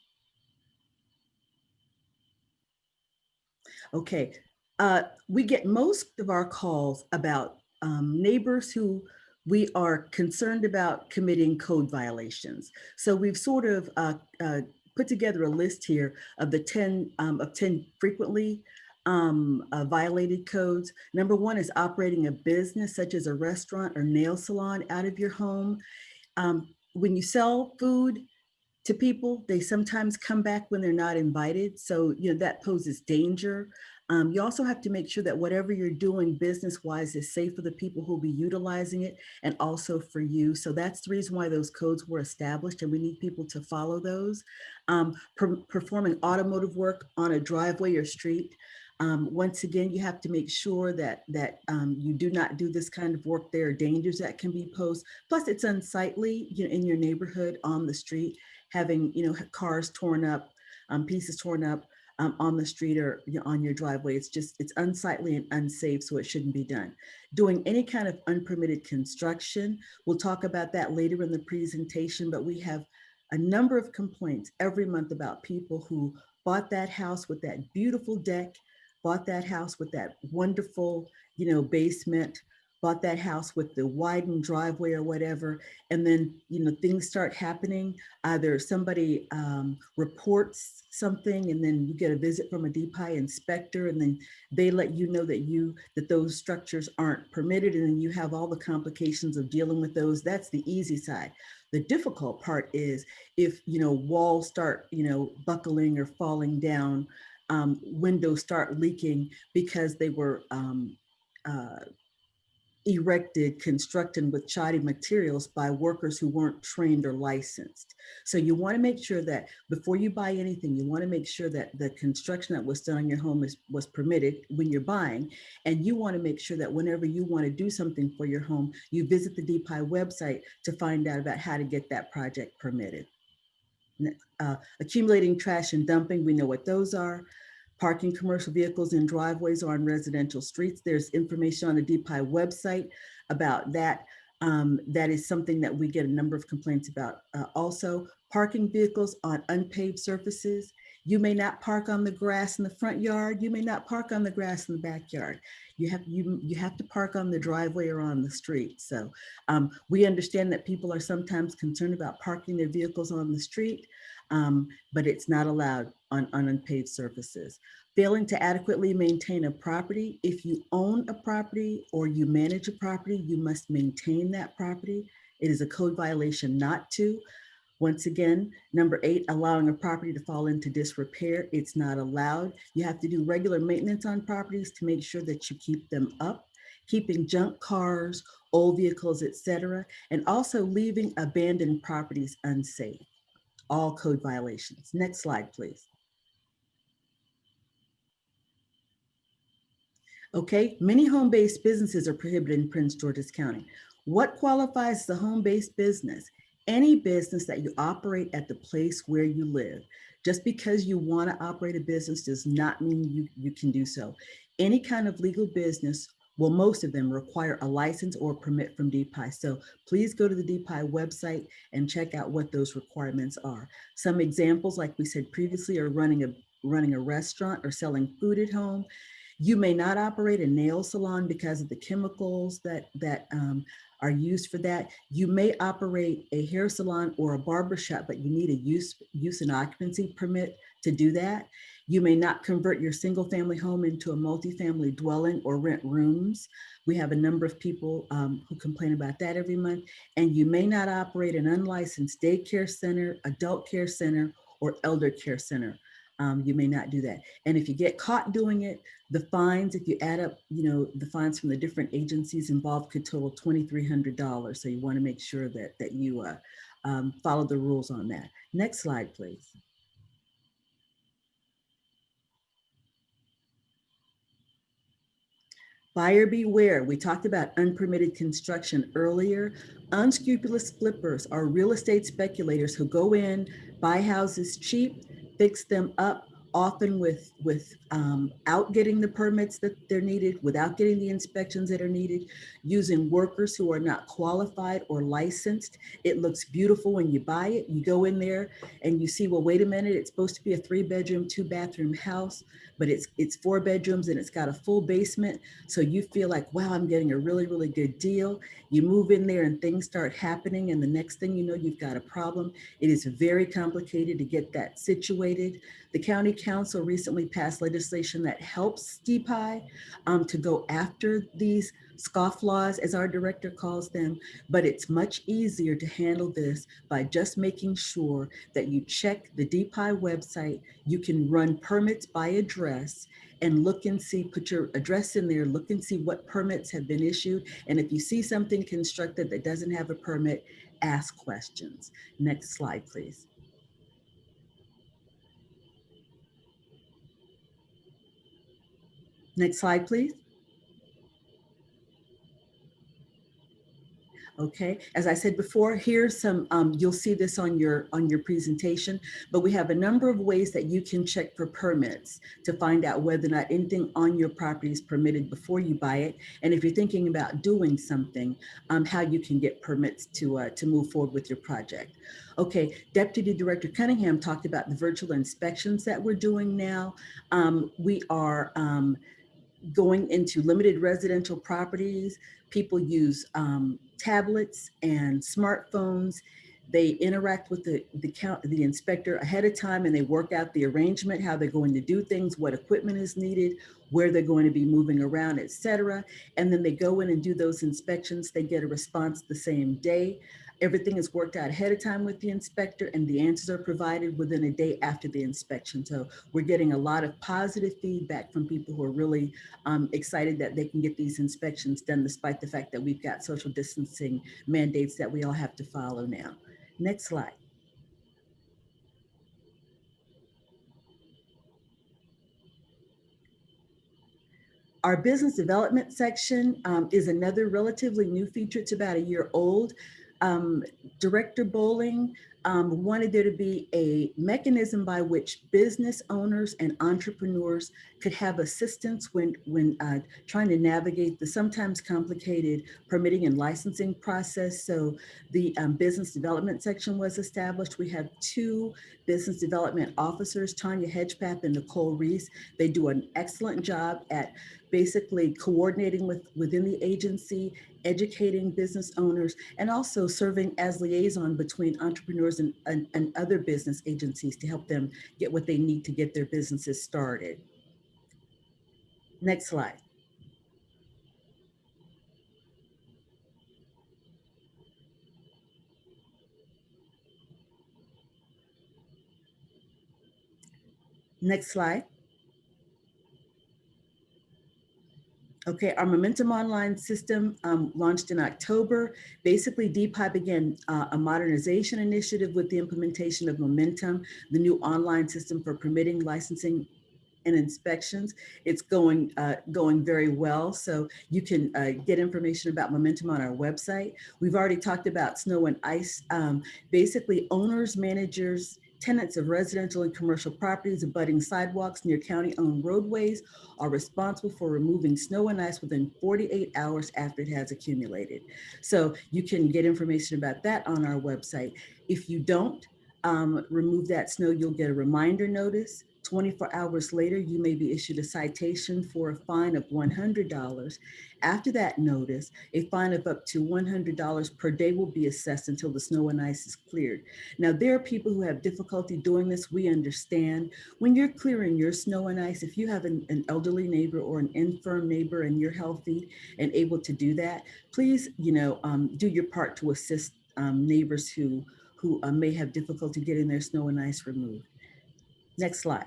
Okay, we get most of our calls about neighbors who we are concerned about committing code violations. So we've sort of put together a list here of the 10 frequently violated codes. Number 1 is operating a business such as a restaurant or nail salon out of your home. When you sell food to people, they sometimes come back when they're not invited. So, that poses danger. You also have to make sure that whatever you're doing business-wise is safe for the people who will be utilizing it and also for you. So that's the reason why those codes were established, and we need people to follow those. Performing automotive work on a driveway or street. Once again, you have to make sure that you do not do this kind of work. There are dangers that can be posed. Plus, it's unsightly in your neighborhood on the street, having cars torn up, pieces torn up on the street or on your driveway. It's unsightly and unsafe, so it shouldn't be done. Doing any kind of unpermitted construction, we'll talk about that later in the presentation, but we have a number of complaints every month about people who bought that house with that beautiful deck, bought that house with that wonderful, basement, bought that house with the widened driveway or whatever. And then, things start happening. Either somebody reports something and then you get a visit from a DPI inspector and then they let you know that those structures aren't permitted. And then you have all the complications of dealing with those. That's the easy side. The difficult part is if, walls start, buckling or falling down, windows start leaking because they were erected, constructed with shoddy materials by workers who weren't trained or licensed. So you want to make sure that before you buy anything, you want to make sure that the construction that was done on your home was permitted when you're buying. And you want to make sure that whenever you want to do something for your home, you visit the DPI website to find out about how to get that project permitted. Accumulating trash and dumping, we know what those are. Parking commercial vehicles in driveways or on residential streets. There's information on the DPI website about that. That is something that we get a number of complaints about. Also, parking vehicles on unpaved surfaces. You may not park on the grass in the front yard. You may not park on the grass in the backyard. You have to park on the driveway or on the street. So we understand that people are sometimes concerned about parking their vehicles on the street, but it's not allowed on unpaved surfaces. Failing to adequately maintain a property. If you own a property or you manage a property, you must maintain that property. It is a code violation not to. Once again, number 8, allowing a property to fall into disrepair. It's not allowed. You have to do regular maintenance on properties to make sure that you keep them up. Keeping junk cars, old vehicles, etc., and also leaving abandoned properties unsafe. All code violations. Next slide, please. Okay, many home-based businesses are prohibited in Prince George's County. What qualifies as a home-based business? Any business that you operate at the place where you live. Just because you want to operate a business does not mean you can do so. Any kind of legal business, well, most of them require a license or permit from DPI. So please go to the DPI website and check out what those requirements are. Some examples, like we said previously, are running a restaurant or selling food at home. You may not operate a nail salon because of the chemicals that are used for that. You may operate a hair salon or a barbershop, but you need a use and occupancy permit to do that. You may not convert your single family home into a multifamily dwelling or rent rooms. We have a number of people who complain about that every month. And you may not operate an unlicensed daycare center, adult care center, or elder care center. You may not do that. And if you get caught doing it, the fines, if you add up, the fines from the different agencies involved could total $2,300. So you want to make sure that you follow the rules on that. Next slide, please. Buyer beware. We talked about unpermitted construction earlier. Unscrupulous flippers are real estate speculators who go in, buy houses cheap, fix them up, often without getting the permits that they're needed, without getting the inspections that are needed, using workers who are not qualified or licensed. It looks beautiful when you buy it. You go in there and you see, well, wait a minute, it's supposed to be a 3-bedroom, 2-bathroom house, but it's 4 bedrooms and it's got a full basement. So you feel like, wow, I'm getting a really, really good deal. You move in there and things start happening. And the next thing you know, you've got a problem. It is very complicated to get that situated. The county council recently passed legislation that helps DPI to go after these scofflaws, as our director calls them, but it's much easier to handle this by just making sure that you check the DPI website. You can run permits by address and look and see, put your address in there, look and see what permits have been issued. And if you see something constructed that doesn't have a permit, ask questions. Next slide, please. Next slide, please. Okay, as I said before, here's some, you'll see this on your presentation, but we have a number of ways that you can check for permits to find out whether or not anything on your property is permitted before you buy it. And if you're thinking about doing something, how you can get permits to move forward with your project. Okay, Deputy Director Cunningham talked about the virtual inspections that we're doing now. We are going into limited residential properties. People use tablets and smartphones. They interact with the inspector ahead of time, and they work out the arrangement, how they're going to do things, what equipment is needed, where they're going to be moving around, etc. And then they go in and do those inspections. They get a response the same day. Everything is worked out ahead of time with the inspector, and the answers are provided within a day after the inspection. So we're getting a lot of positive feedback from people who are really excited that they can get these inspections done, despite the fact that we've got social distancing mandates that we all have to follow now. Next slide. Our business development section is another relatively new feature. It's about a year old. Director Bowling wanted there to be a mechanism by which business owners and entrepreneurs could have assistance when trying to navigate the sometimes complicated permitting and licensing process. So the business development section was established. We have 2 business development officers, Tanya Hedgepap and Nicole Reese. They do an excellent job at basically coordinating within the agency, educating business owners, and also serving as liaison between entrepreneurs and other business agencies to help them get what they need to get their businesses started. Next slide. Next slide. Okay, our Momentum Online system launched in October. Basically, DPI began a modernization initiative with the implementation of Momentum, the new online system for permitting, licensing, and inspections. It's going very well. So you can get information about Momentum on our website. We've already talked about snow and ice. Basically, owners, managers, tenants of residential and commercial properties abutting sidewalks near county-owned roadways are responsible for removing snow and ice within 48 hours after it has accumulated. So you can get information about that on our website. If you don't remove that snow, you'll get a reminder notice. 24 hours later, you may be issued a citation for a fine of $100. After that notice, a fine of up to $100 per day will be assessed until the snow and ice is cleared. Now, there are people who have difficulty doing this. We understand. When you're clearing your snow and ice, if you have an elderly neighbor or an infirm neighbor and you're healthy and able to do that, please, do your part to assist neighbors who may have difficulty getting their snow and ice removed. Next slide.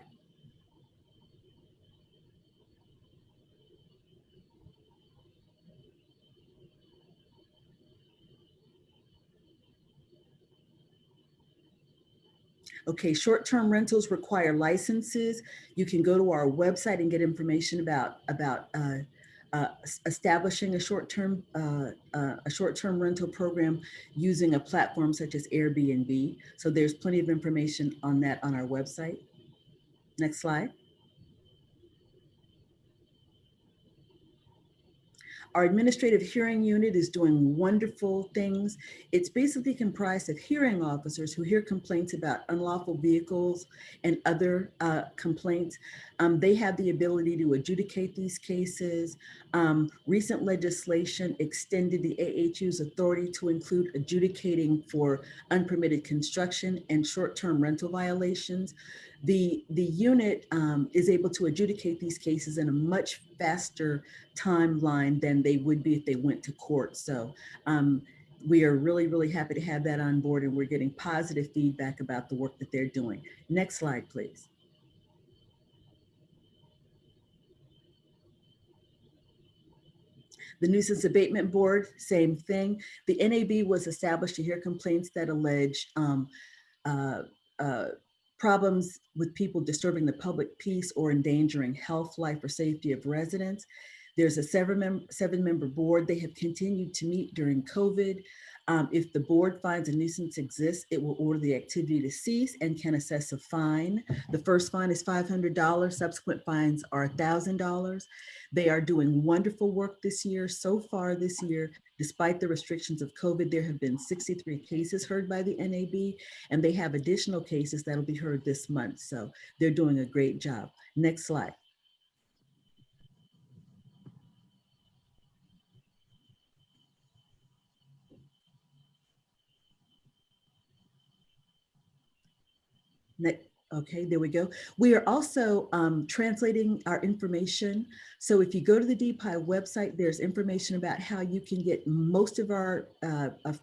Okay, short-term rentals require licenses. You can go to our website and get information about establishing a short-term rental program using a platform such as Airbnb. So there's plenty of information on that on our website. Next slide. Our administrative hearing unit is doing wonderful things. It's basically comprised of hearing officers who hear complaints about unlawful vehicles and other complaints. They have the ability to adjudicate these cases. Recent legislation extended the AHU's authority to include adjudicating for unpermitted construction and short-term rental violations. The unit is able to adjudicate these cases in a much faster timeline than they would be if they went to court. So we are really, really happy to have that on board, and we're getting positive feedback about the work that they're doing. Next slide, please. The Nuisance Abatement Board, same thing. The NAB was established to hear complaints that allege problems with people disturbing the public peace or endangering health, life, or safety of residents. There's a seven-member board. They have continued to meet during COVID. If the board finds a nuisance exists, it will order the activity to cease and can assess a fine. The first fine is $500. Subsequent fines are $1,000. They are doing wonderful work this year. So far this year, despite the restrictions of COVID, there have been 63 cases heard by the NAB, and they have additional cases that'll be heard this month. So they're doing a great job. Next slide. Okay, there we go. We are also translating our information. So if you go to the DPI website, there's information about how you can get most of our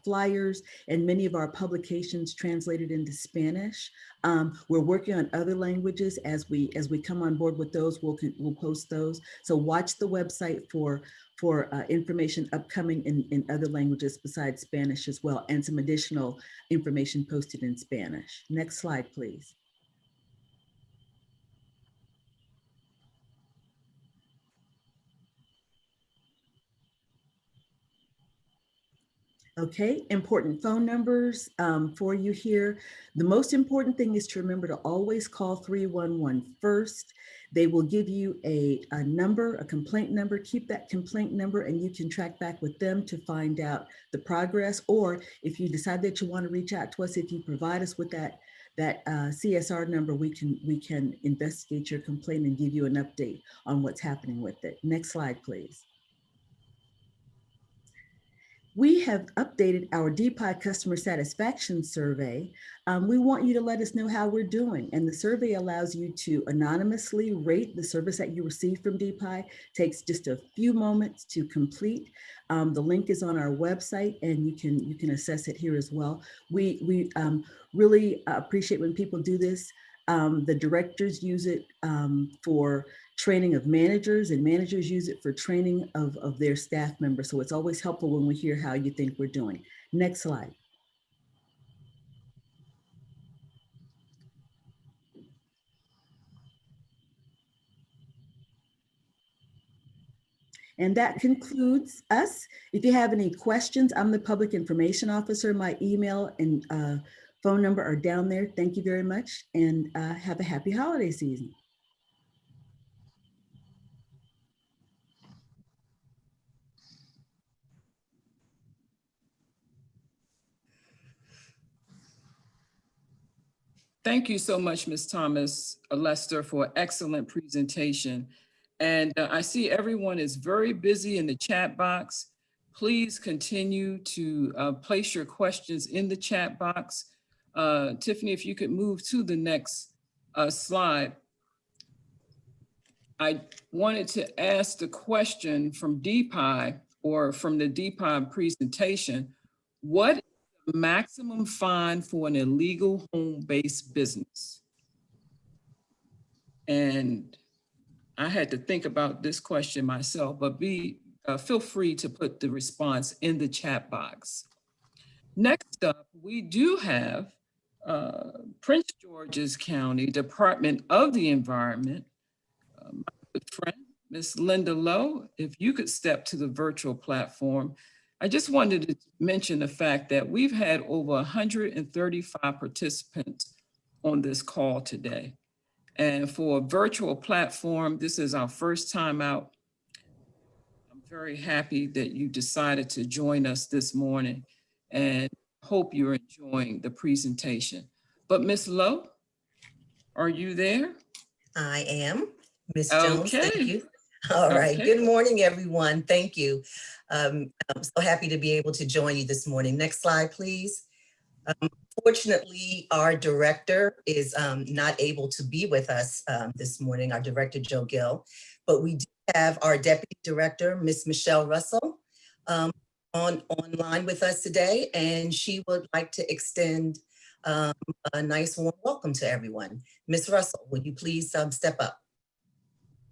flyers and many of our publications translated into Spanish. We're working on other languages. As we come on board with those, we'll post those. So watch the website for information upcoming in other languages besides Spanish as well, and some additional information posted in Spanish. Next slide, please. Okay, important phone numbers for you here. The most important thing is to remember to always call 311 first. They will give you a number, a complaint number. Keep that complaint number and you can track back with them to find out the progress. Or if you decide that you want to reach out to us, if you provide us with that CSR number, we can investigate your complaint and give you an update on what's happening with it. Next slide, please. We have updated our DPI customer satisfaction survey. We want you to let us know how we're doing. And the survey allows you to anonymously rate the service that you receive from DPI. Takes just a few moments to complete. The link is on our website and you can assess it here as well. We really appreciate when people do this. The directors use it for training of managers, and managers use it for training of their staff members. So it's always helpful when we hear how you think we're doing. Next slide. And that concludes us. If you have any questions, I'm the Public Information Officer. My email and phone number are down there. Thank you very much, and have a happy holiday season. Thank you so much, Ms. Thomas Lester, for excellent presentation. And I see everyone is very busy in the chat box. Please continue to place your questions in the chat box. Tiffany, if you could move to the next slide. I wanted to ask the question from DPI, or from the DPI presentation, what is the maximum fine for an illegal home-based business? And I had to think about this question myself, but feel free to put the response in the chat box. Next up, we do have Prince George's County Department of the Environment. My good friend, Ms. Linda Lowe, if you could step to the virtual platform. I just wanted to mention the fact that we've had over 135 participants on this call today. And for a virtual platform, this is our first time out. I'm very happy that you decided to join us this morning, and hope you're enjoying the presentation. But Ms. Lowe, are you there? I am. Ms. Jones, Okay. thank you. All right. Okay. Good morning, everyone. Thank you. I'm so happy to be able to join you this morning. Next slide, please. Fortunately, our director is not able to be with us this morning, our director, Joe Gill, but we do have our deputy director, Ms. Michelle Russell, online with us today, and she would like to extend a nice warm welcome to everyone. Ms. Russell, would you please step up?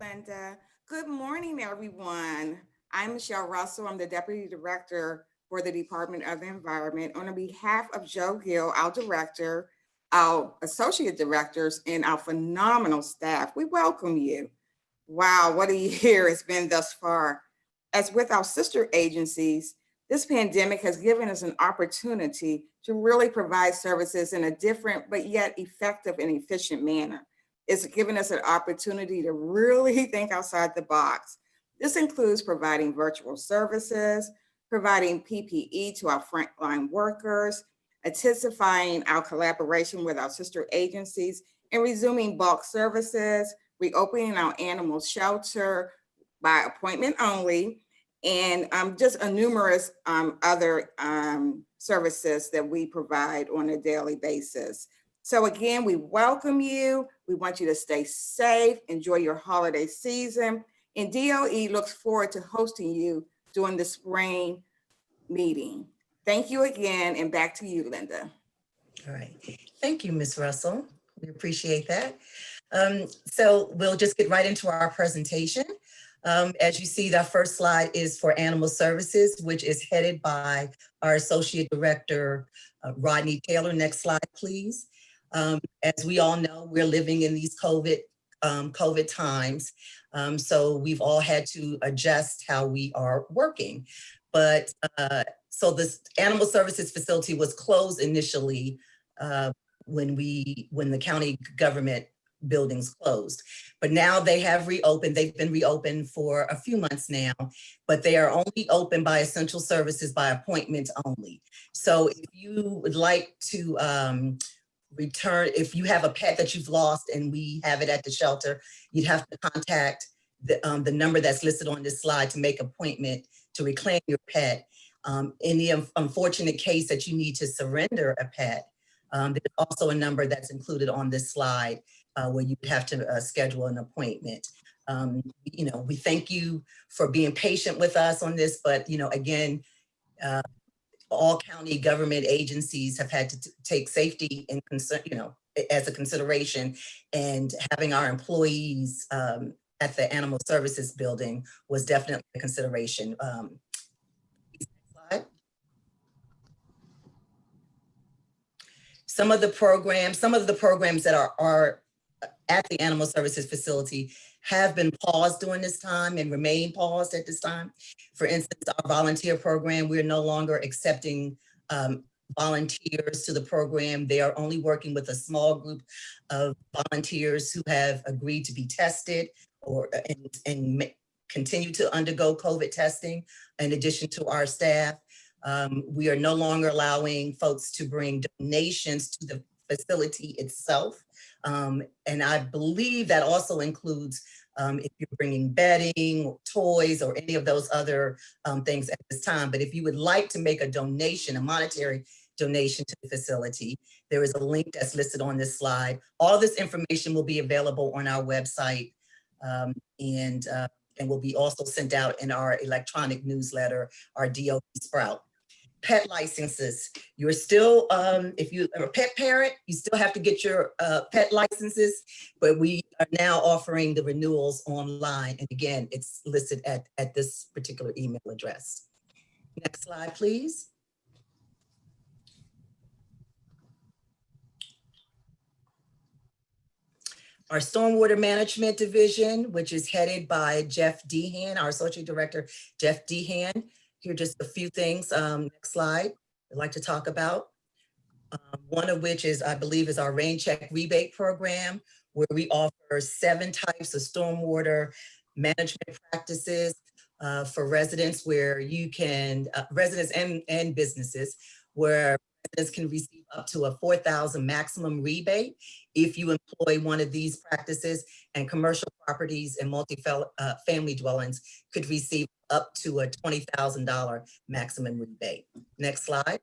Linda, good morning, everyone. I'm Michelle Russell. I'm the Deputy Director for the Department of the Environment. On behalf of Joe Gill, our Director, our Associate Directors, and our phenomenal staff, we welcome you. Wow, what a year it's been thus far. As with our sister agencies, this pandemic has given us an opportunity to really provide services in a different but yet effective and efficient manner. It's given us an opportunity to really think outside the box. This includes providing virtual services, providing PPE to our frontline workers, intensifying our collaboration with our sister agencies, and resuming bulk services, reopening our animal shelter by appointment only, and just a numerous other services that we provide on a daily basis. So again, we welcome you. We want you to stay safe, enjoy your holiday season, and DOE looks forward to hosting you during the spring meeting. Thank you again, and back to you, Linda. All right. Thank you, Ms. Russell. We appreciate that. So we'll just get right into our presentation. As you see, the first slide is for Animal Services, which is headed by our Associate Director, Rodney Taylor. Next slide, please. As we all know, we're living in these COVID times. So we've all had to adjust how we are working. But so this Animal Services facility was closed initially when the county government buildings closed. But now they have reopened. They've been reopened for a few months now, but they are only open by essential services by appointment only. So if you would like to return, if you have a pet that you've lost and we have it at the shelter, you'd have to contact the number that's listed on this slide to make appointment to reclaim your pet. In the unfortunate case that you need to surrender a pet, there's also a number that's included on this slide where you have to schedule an appointment. You know, we thank you for being patient with us on this, but you know, again, all county government agencies have had to take safety in as a consideration, and having our employees at the Animal Services building was definitely a consideration. Slide. Some of the programs that are at the Animal Services facility have been paused during this time and remain paused at this time. For instance, our volunteer program, we're no longer accepting volunteers to the program. They are only working with a small group of volunteers who have agreed to be tested and continue to undergo COVID testing in addition to our staff. We are no longer allowing folks to bring donations to the facility itself. And I believe that also includes if you're bringing bedding, toys, or any of those other things at this time. But if you would like to make a donation, a monetary donation to the facility, there is a link that's listed on this slide. All this information will be available on our website and will be also sent out in our electronic newsletter, our DOE Sprout. Pet licenses. You're still, if you're a pet parent, you still have to get your pet licenses, but we are now offering the renewals online. And again, it's listed at this particular email address. Next slide, please. Our Stormwater Management Division, which is headed by Jeff Dehan, our Associate Director, Jeff Dehan. Here are just a few things. Next slide I'd like to talk about. One of which is, I believe, is our rain check rebate program, where we offer 7 types of stormwater management practices for residents, where you can, residents and businesses, where residents can receive up to a $4,000 maximum rebate if you employ one of these practices, and commercial properties and multi-family dwellings could receive up to a $20,000 maximum rebate. Next slide.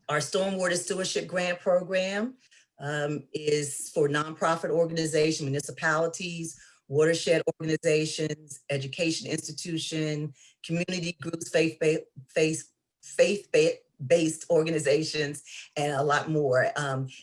Our Stormwater Stewardship Grant Program is for nonprofit organizations, municipalities, watershed organizations, education institution, community groups, faith-based organizations, and a lot more.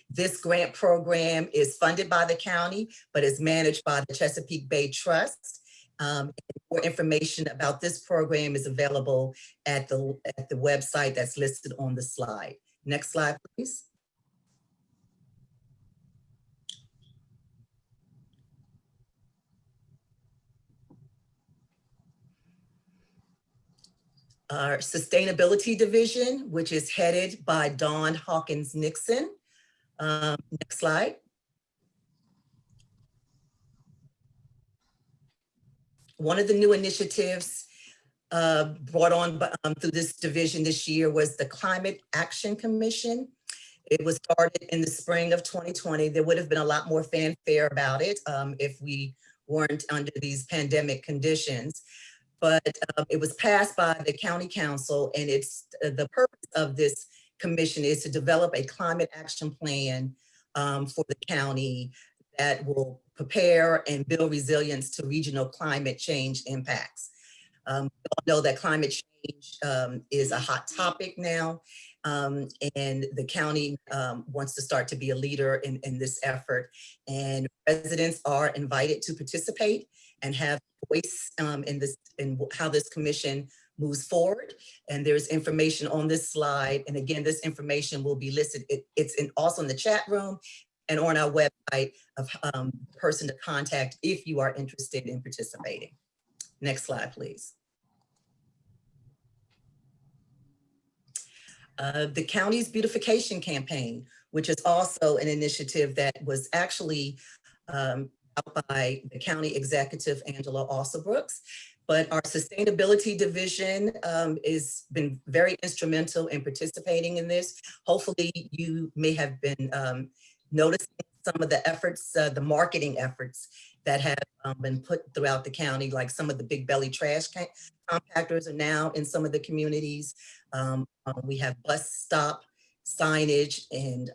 This grant program is funded by the county, but is managed by the Chesapeake Bay Trust. More information about this program is available at the website that's listed on the slide. Next slide, please. Our Sustainability Division, which is headed by Dawn Hawkins Nixon. Next slide. One of the new initiatives brought on through this division this year was the Climate Action Commission. It was started in the spring of 2020. There would have been a lot more fanfare about it if we weren't under these pandemic conditions. But it was passed by the county council, and it's the purpose of this commission is to develop a climate action plan for the county that will prepare and build resilience to regional climate change impacts. We all know that climate change is a hot topic now, and the county wants to start to be a leader in this effort. And residents are invited to participate and have voice in how this commission moves forward. And there's information on this slide. And again, this information will be listed. It's also in the chat room and on our website of person to contact if you are interested in participating. Next slide, please. The county's beautification campaign, which is also an initiative that was actually out by the county executive, Angela Alsobrooks. But our sustainability division has been very instrumental in participating in this. Hopefully you may have been noticing some of the efforts, the marketing efforts that have been put throughout the county, like some of the big belly trash compactors are now in some of the communities. We have bus stop signage and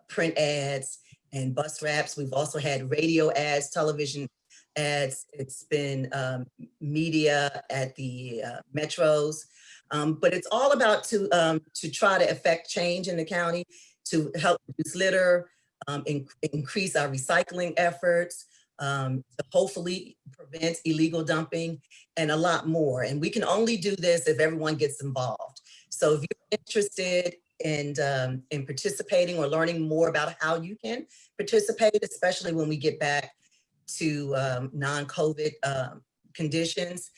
print ads and bus wraps. We've also had radio ads, television ads. It's been media at the metros, but it's all about to try to affect change in the county, to help reduce litter, increase our recycling efforts, to hopefully prevent illegal dumping, and a lot more. And we can only do this if everyone gets involved. So if you're interested in participating or learning more about how you can participate, especially when we get back to non-COVID conditions,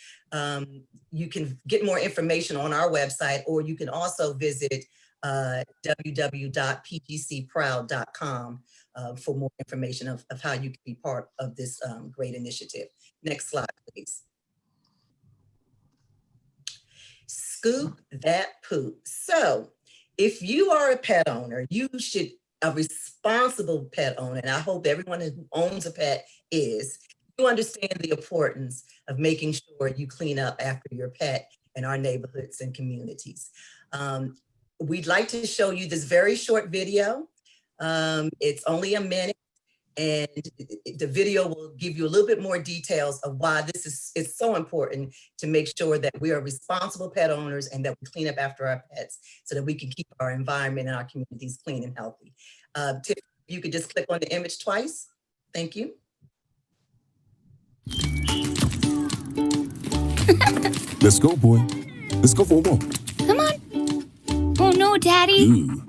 you can get more information on our website, or you can also visit www.pgcproud.com for more information of how you can be part of this great initiative. Next slide, please. Scoop that poop. So if you are a pet owner, a responsible pet owner, and I hope everyone who owns a pet is, you understand the importance of making sure you clean up after your pet in our neighborhoods and communities. We'd like to show you this very short video. It's only a minute, and the video will give you a little bit more details of why it's so important to make sure that we are responsible pet owners and that we clean up after our pets so that we can keep our environment and our communities clean and healthy. Tiff, you could just click on the image twice. Thank you. Let's go, boy. Let's go for a walk. Come on. Oh no, Daddy. Ew.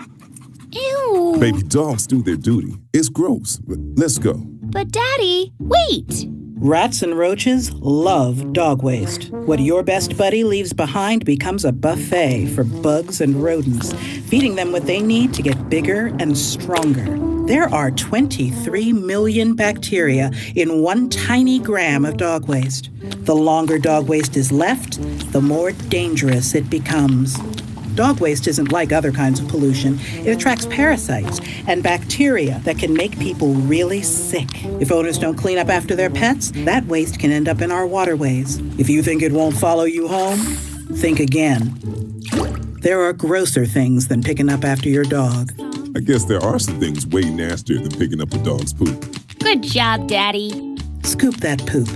Ew. Baby dogs do their duty. It's gross, but let's go. But Daddy, wait. Rats and roaches love dog waste. What your best buddy leaves behind becomes a buffet for bugs and rodents, feeding them what they need to get bigger and stronger. There are 23 million bacteria in 1 tiny gram of dog waste. The longer dog waste is left, the more dangerous it becomes. Dog waste isn't like other kinds of pollution. It attracts parasites and bacteria that can make people really sick. If owners don't clean up after their pets, that waste can end up in our waterways. If you think it won't follow you home, think again. There are grosser things than picking up after your dog. I guess there are some things way nastier than picking up a dog's poop. Good job, Daddy. Scoop that poop.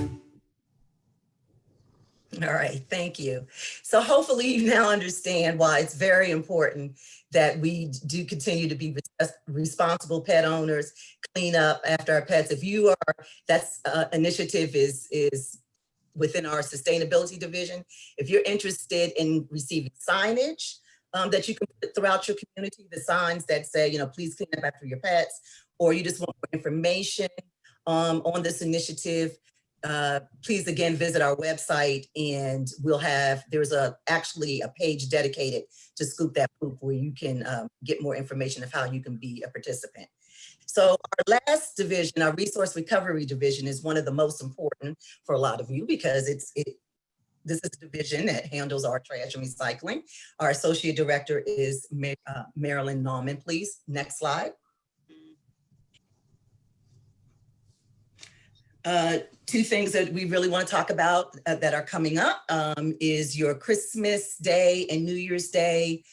All right, thank you. So hopefully you now understand why it's very important that we do continue to be responsible pet owners, clean up after our pets. If you are, that's initiative is within our sustainability division. If you're interested in receiving signage that you can put throughout your community, the signs that say, please clean up after your pets, or you just want more information on this initiative, please again visit our website, and there's actually a page dedicated to Scoop That Poop where you can get more information of how you can be a participant. So our last division, our resource recovery division, is one of the most important for a lot of you because this is a division that handles our trash and recycling. Our associate director is Marilyn Nauman, please. Next slide. Two things that we really want to talk about that are coming up is your Christmas Day and New Year's Day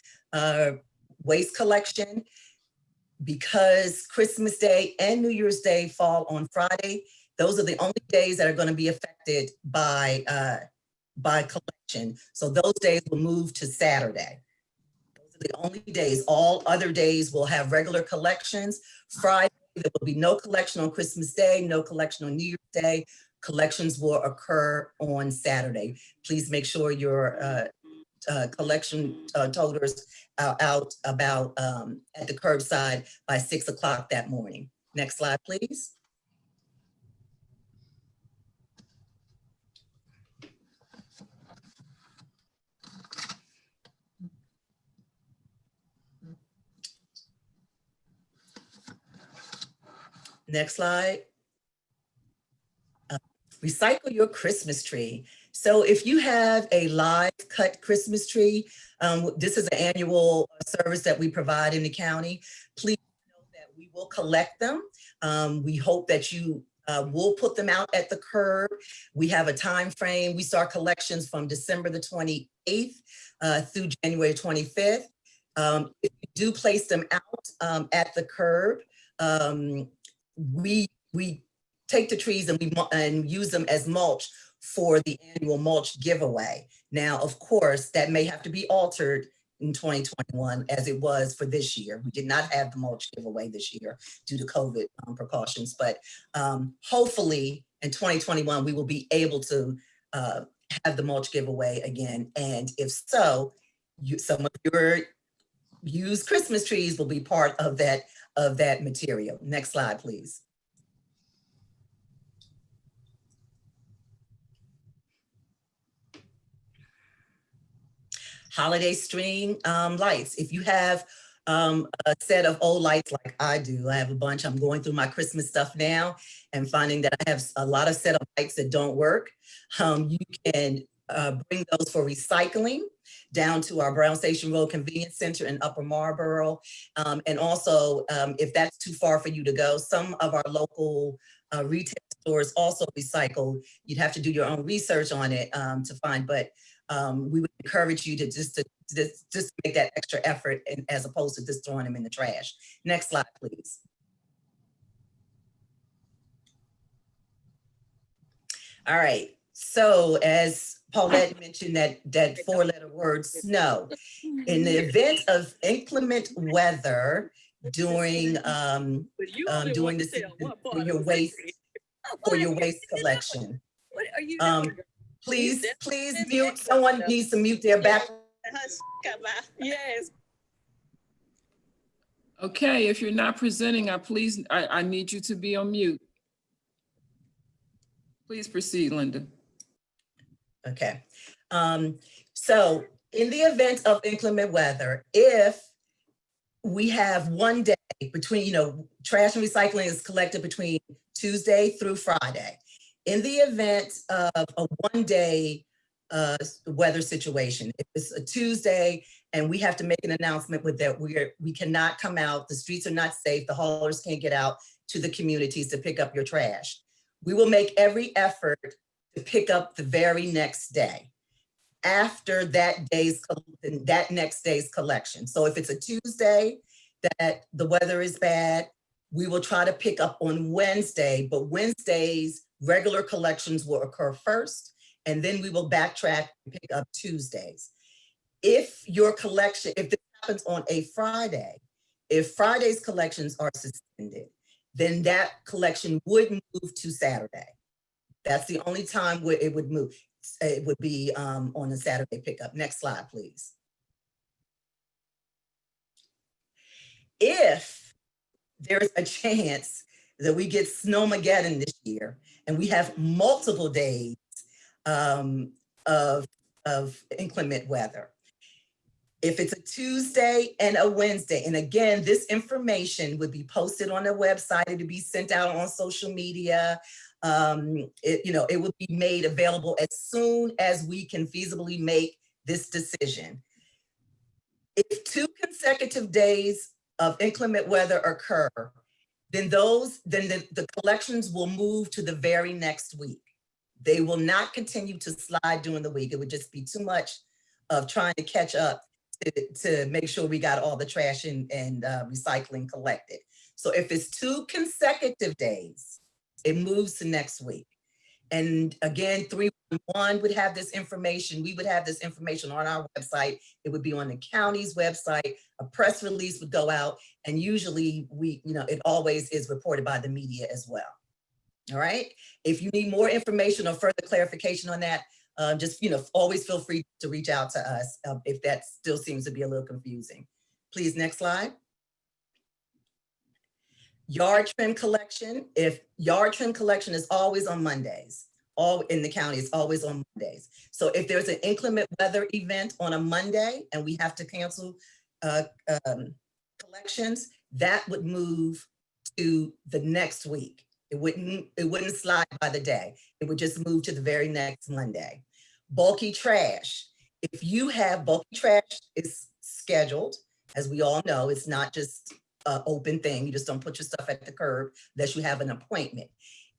waste collection. Because Christmas Day and New Year's Day fall on Friday, those are the only days that are going to be affected by collection. So those days will move to Saturday. Those are the only days. All other days will have regular collections. Friday, there will be no collection on Christmas Day, no collection on New Year's Day. Collections will occur on Saturday. Please make sure your collection toters are out about at the curbside by 6 o'clock that morning. Next slide, please. Next slide. Recycle your Christmas tree. So if you have a live cut Christmas tree, this is an annual service that we provide in the county. Please know that we will collect them. We hope that you will put them out at the curb. We have a time frame. We start collections from December the 28th through January 25th. If you do place them out at the curb, we take the trees and use them as mulch for the annual mulch giveaway. Now, of course, that may have to be altered in 2021 as it was for this year. We did not have the mulch giveaway this year due to COVID precautions, but hopefully in 2021, we will be able to have the mulch giveaway again. And if so, some of your used Christmas trees will be part of that material. Next slide, please. Holiday string lights. If you have a set of old lights like I do, I have a bunch. I'm going through my Christmas stuff now and finding that I have a lot of set of lights that don't work. You can bring those for recycling down to our Brown Station Road Convenience Center in Upper Marlboro. And also, if that's too far for you to go, some of our local retail stores also recycle. You'd have to do your own research on it to find, but we would encourage you to just make that extra effort as opposed to just throwing them in the trash. Next slide, please. All right, so as Paulette mentioned that four-letter word, snow. In the event of inclement weather during the season for your waste collection. Please mute. Someone needs to mute their back. Yes. Okay, if you're not presenting, I need you to be on mute. Please proceed, Linda. Okay. So in the event of inclement weather, if we have one day between, trash and recycling is collected between Tuesday through Friday. In the event of a one-day weather situation, if it's a Tuesday and we have to make an announcement with that we cannot come out, the streets are not safe, the haulers can't get out to the communities to pick up your trash. We will make every effort to pick up the very next day after that next day's collection. So if it's a Tuesday that the weather is bad, we will try to pick up on Wednesday, but Wednesdays, regular collections will occur first, and then we will backtrack and pick up Tuesdays. If this happens on a Friday, if Friday's collections are suspended, then that collection would move to Saturday. That's the only time where it would move. It would be on a Saturday pickup. Next slide, please. If there's a chance that we get snowmageddon this year, and we have multiple days of inclement weather. If it's a Tuesday and a Wednesday, and again, this information would be posted on the website, it would be sent out on social media. It would be made available as soon as we can feasibly make this decision. If 2 consecutive days of inclement weather occur, then the collections will move to the very next week. They will not continue to slide during the week. It would just be too much of trying to catch up to make sure we got all the trash and recycling collected. So if it's 2 consecutive days, it moves to next week. And again, 311 would have this information. We would have this information on our website. It would be on the county's website. A press release would go out, and usually it always is reported by the media as well. All right. If you need more information or further clarification on that, just always feel free to reach out to us if that still seems to be a little confusing. Please, next slide. Yard trim collection. If yard trim collection is always on Mondays, all in the county is always on Mondays. So if there's an inclement weather event on a Monday and we have to cancel collections, that would move to the next week. It wouldn't slide by the day. It would just move to the very next Monday. Bulky trash. If you have bulky trash, is scheduled. As we all know, it's not just an open thing. You just don't put your stuff at the curb unless you have an appointment.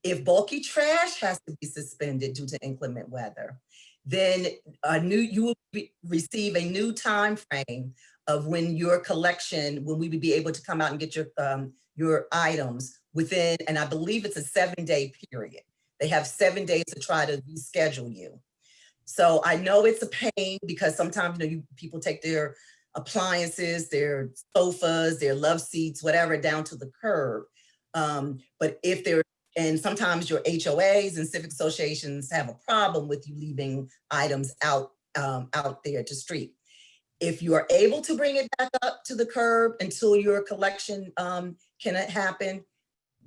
If bulky trash has to be suspended due to inclement weather, then you will receive a new time frame of when your collection, when we would be able to come out and get your items within, and I believe it's a 7-day period. They have 7 days to try to reschedule you. So I know it's a pain because sometimes people take their appliances, their sofas, their love seats, whatever, down to the curb. But if they're, and sometimes your HOAs and civic associations have a problem with you leaving items out there to street. If you are able to bring it back up to the curb until your collection can happen,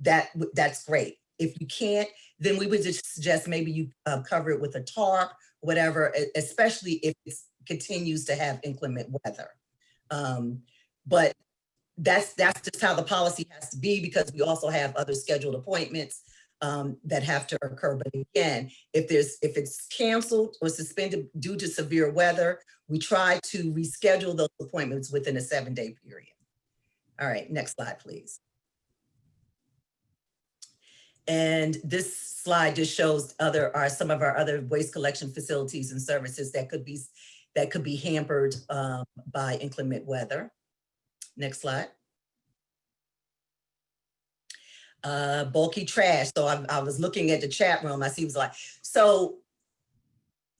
that's great. If you can't, then we would just suggest maybe you cover it with a tarp, whatever, especially if it continues to have inclement weather. But that's just how the policy has to be, because we also have other scheduled appointments that have to occur. But again, if it's canceled or suspended due to severe weather, we try to reschedule those appointments within a 7-day period. All right, next slide, please. And this slide just shows some of our other waste collection facilities and services that could be hampered by inclement weather. Next slide. Bulky trash. So I was looking at the chat room. I see it was like, so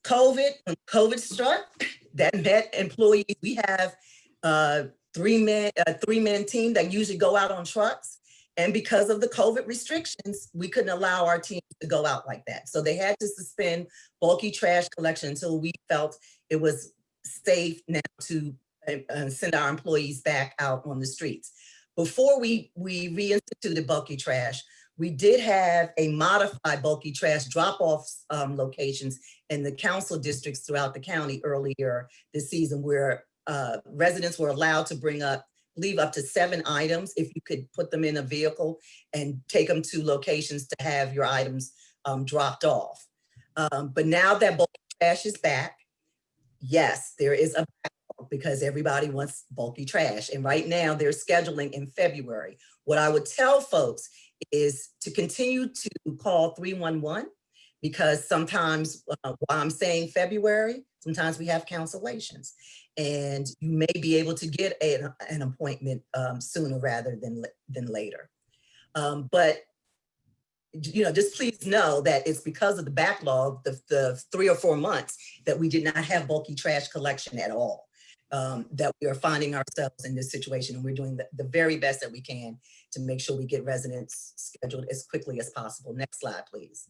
when COVID struck, that met employees. We have a 3-man team that usually go out on trucks. And because of the COVID restrictions, we couldn't allow our team to go out like that. So they had to suspend bulky trash collection until we felt it was safe now to send our employees back out on the streets. Before we reinstituted bulky trash, we did have a modified bulky trash drop-off locations in the council districts throughout the county earlier this season, where residents were allowed to leave up to 7 items if you could put them in a vehicle and take them to locations to have your items dropped off. But now that bulky trash is back, yes, there is a backlog because everybody wants bulky trash. And right now they're scheduling in February. What I would tell folks is to continue to call 311, because sometimes while I'm saying February, sometimes we have cancellations. And you may be able to get an appointment sooner rather than later. But just please know that it's because of the backlog, the 3 or 4 months that we did not have bulky trash collection at all, that we are finding ourselves in this situation. And we're doing the very best that we can to make sure we get residents scheduled as quickly as possible. Next slide, please.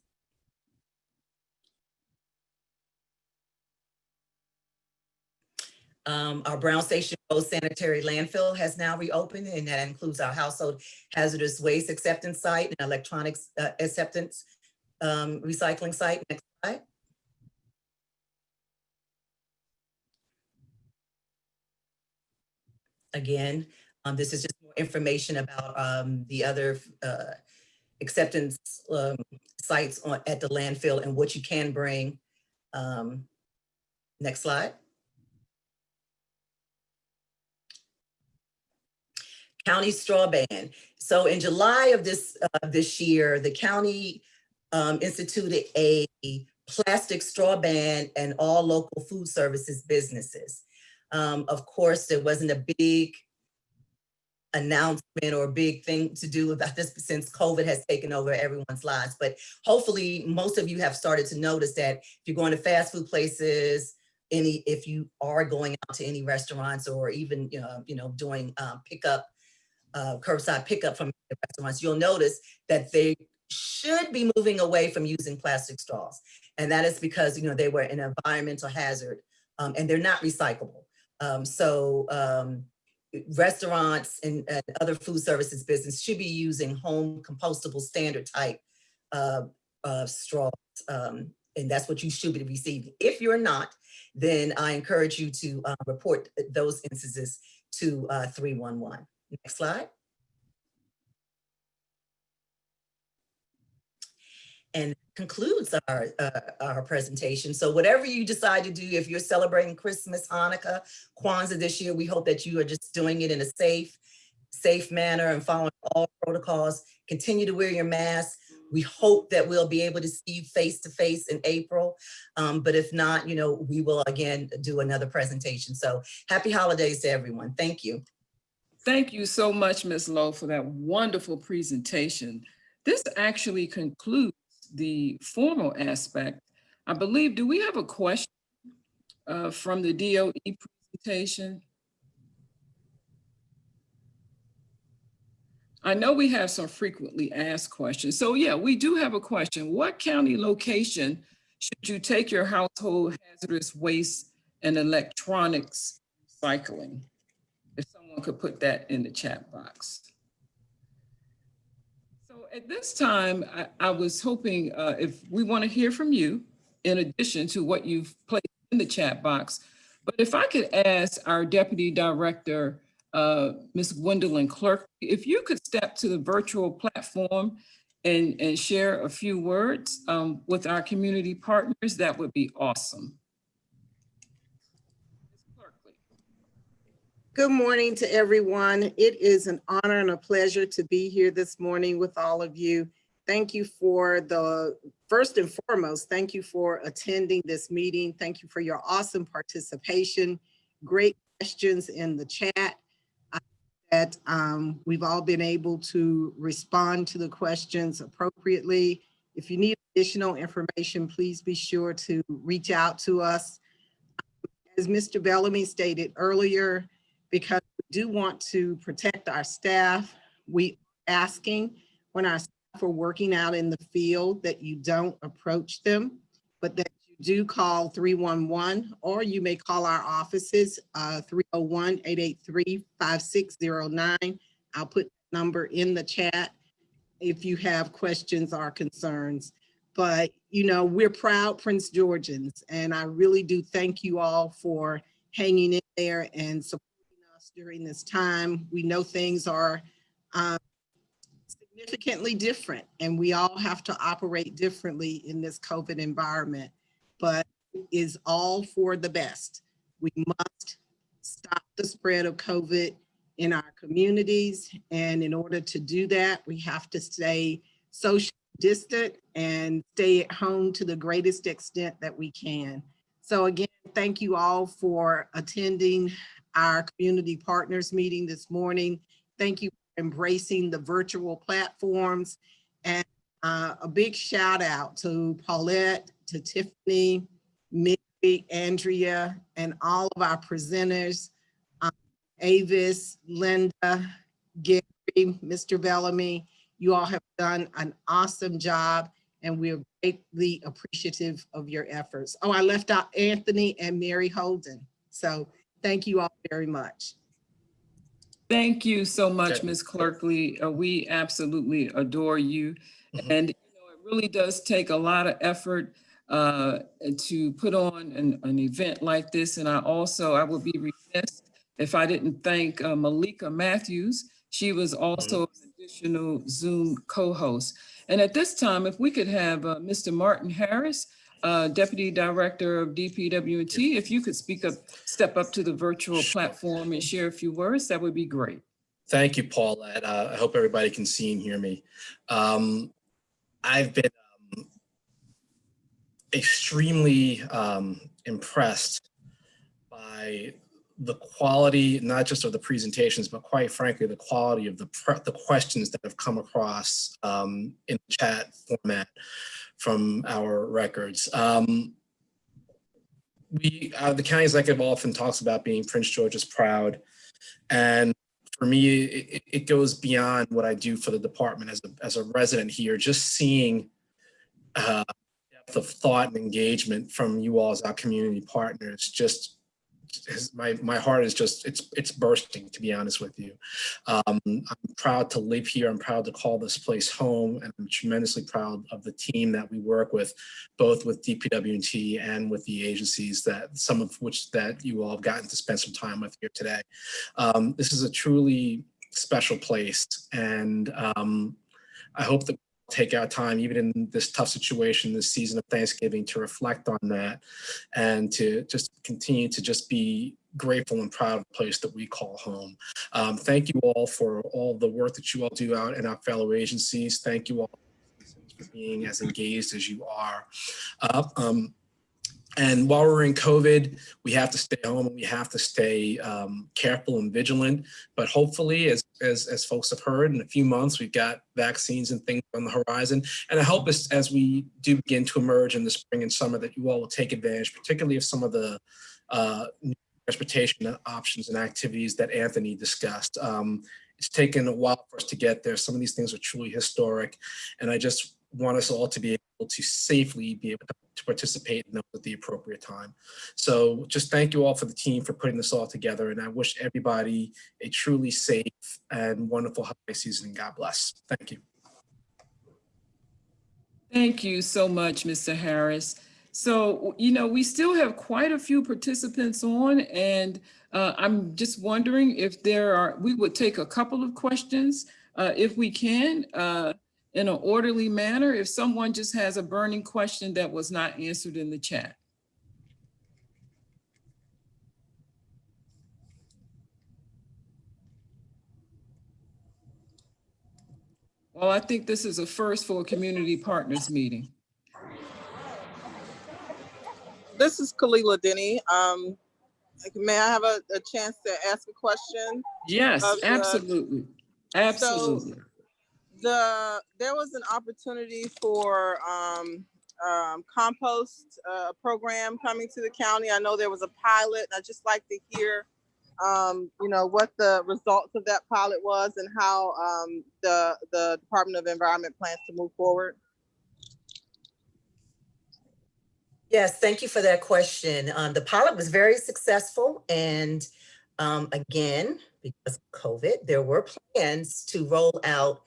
Our Brown Station Road sanitary landfill has now reopened, and that includes our household hazardous waste acceptance site and electronics acceptance recycling site. Next slide. Again, this is just more information about the other acceptance sites at the landfill and what you can bring. Next slide. County straw ban. So in July of this year, the county instituted a plastic straw ban in all local food services businesses. Of course, there wasn't a big announcement or a big thing to do about this since COVID has taken over everyone's lives. But hopefully most of you have started to notice that if you're going to fast food places, if you are going out to any restaurants or even doing pickup, curbside pickup from the restaurants, you'll notice that they should be moving away from using plastic straws. And that is because they were an environmental hazard and they're not recyclable. Restaurants and other food services business should be using home compostable standard type straws. And that's what you should be receiving. If you're not, then I encourage you to report those instances to 311. Next slide. And concludes our presentation. So whatever you decide to do, if you're celebrating Christmas, Hanukkah, Kwanzaa this year, we hope that you are just doing it in a safe manner and following all protocols. Continue to wear your mask. We hope that we'll be able to see you face to face in April. But if not, we will again do another presentation. So happy holidays to everyone. Thank you. Thank you so much, Ms. Lowe, for that wonderful presentation. This actually concludes the formal aspect. I believe, do we have a question from the DOE presentation? I know we have some frequently asked questions. So yeah, we do have a question. What county location should you take your household hazardous waste and electronics recycling? If someone could put that in the chat box. So at this time, I was hoping if we want to hear from you, in addition to what you've placed in the chat box, but if I could ask our Deputy Director, Ms. Gwendolyn Clark, if you could step to the virtual platform and share a few words with our community partners, that would be awesome. Good morning to everyone. It is an honor and a pleasure to be here this morning with all of you. Thank you first and foremost, thank you for attending this meeting. Thank you for your awesome participation. Great questions in the chat. That we've all been able to respond to the questions appropriately. If you need additional information, please be sure to reach out to us. As Mr. Bellamy stated earlier, because we do want to protect our staff, we are asking when our staff are working out in the field that you don't approach them, but that you do call 311, or you may call our offices, 301-883-5609. I'll put the number in the chat if you have questions or concerns. But we're proud Prince Georgians, and I really do thank you all for hanging in there and supporting us during this time. We know things are significantly different, and we all have to operate differently in this COVID environment, but it is all for the best. We must stop the spread of COVID in our communities, and in order to do that, we have to stay social distant and stay at home to the greatest extent that we can. So again, thank you all for attending our community partners meeting this morning. Thank you for embracing the virtual platforms, and a big shout out to Paulette, to Tiffany, Mary, Andrea, and all of our presenters, Avis, Linda, Gary, Mr. Bellamy. You all have done an awesome job, and we're greatly appreciative of your efforts. Oh, I left out Anthony and Mary Holden. So Thank you all very much. Thank you so much, Ms. Clerkley. We absolutely adore you. And you know, it really does take a lot of effort to put on an event like this. And I would be remiss if I didn't thank Malika Matthews. She was also an additional Zoom co-host. And at this time, if we could have Mr. Martin Harris, Deputy Director of DPW&T, if you could step up to the virtual platform and share a few words, that would be great. Thank you, Paulette. I hope everybody can see and hear me. I've been extremely impressed by the quality, not just of the presentations, but quite frankly, the quality of the questions that have come across in the chat format from our records. The county executive often talks about being Prince George's proud. And for me, it goes beyond what I do for the department as a resident here, just seeing depth of thought and engagement from you all as our community partners, just my heart is just, it's bursting, to be honest with you. I'm proud to live here. I'm proud to call this place home, and I'm tremendously proud of the team that we work with, both with DPW&T and with the agencies that some of which that you all have gotten to spend some time with here today. This is a truly special place, and I hope that take our time, even in this tough situation, this season of Thanksgiving, to reflect on that and to just continue to just be grateful and proud of the place that we call home. Thank you all for all the work that you all do out in our fellow agencies. Thank you all for being as engaged as you are. And while we're in COVID, we have to stay home and we have to stay careful and vigilant. But hopefully, as folks have heard, in a few months, we've got vaccines and things on the horizon. And I hope as we do begin to emerge in the spring and summer, that you all will take advantage, particularly of some of the new transportation options and activities that Anthony discussed. It's taken a while for us to get there. Some of these things are truly historic. And I just want us all to be able to safely be able to participate in them at the appropriate time. So just thank you all for the team for putting this all together. And I wish everybody a truly safe and wonderful holiday season, and God bless. Thank you. Thank you so much, Mr. Harris. So, you know, we still have quite a few participants on, and I'm just wondering if we would take a couple of questions if we can. In an orderly manner, if someone just has a burning question that was not answered in the chat. Well, I think this is a first for a community partners meeting. This is Kalila Denny. May I have a chance to ask a question? Yes, absolutely. Absolutely. So, there was an opportunity for compost program coming to the county. I know there was a pilot. I'd just like to hear, you know, what the results of that pilot was and how the Department of Environment plans to move forward. Yes, thank you for that question. The pilot was very successful, and again, because of COVID, there were plans to roll out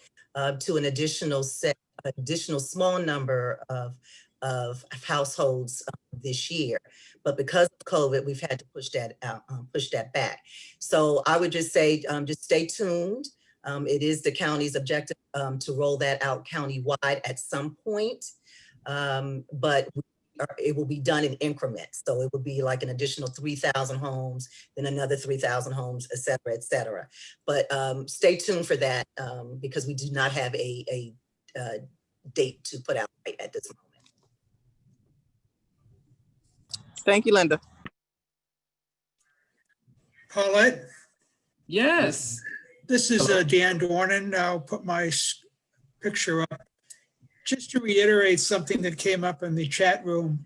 to an additional small number of households this year. But because of COVID, we've had to push that out, push that back. So I would just say, just stay tuned. It is the county's objective to roll that out countywide at some point, but it will be done in increments. So it will be like an additional 3,000 homes, then another 3,000 homes, et cetera, et cetera. But stay tuned for that because we do not have a date to put out right at this moment. Thank you, Linda. Paulette? Yes. This is Dan Dornan. I'll put my picture up. Just to reiterate something that came up in the chat room,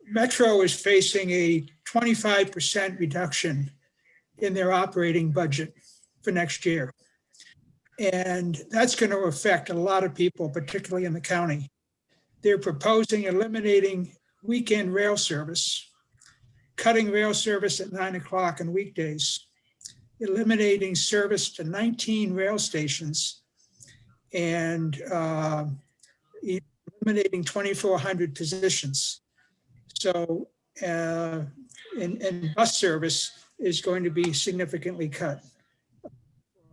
Metro is facing a 25% reduction in their operating budget for next year. And that's going to affect a lot of people, particularly in the county. They're proposing eliminating weekend rail service, cutting rail service at 9 o'clock on weekdays, eliminating service to 19 rail stations, and eliminating 2,400 positions. So, and bus service is going to be significantly cut.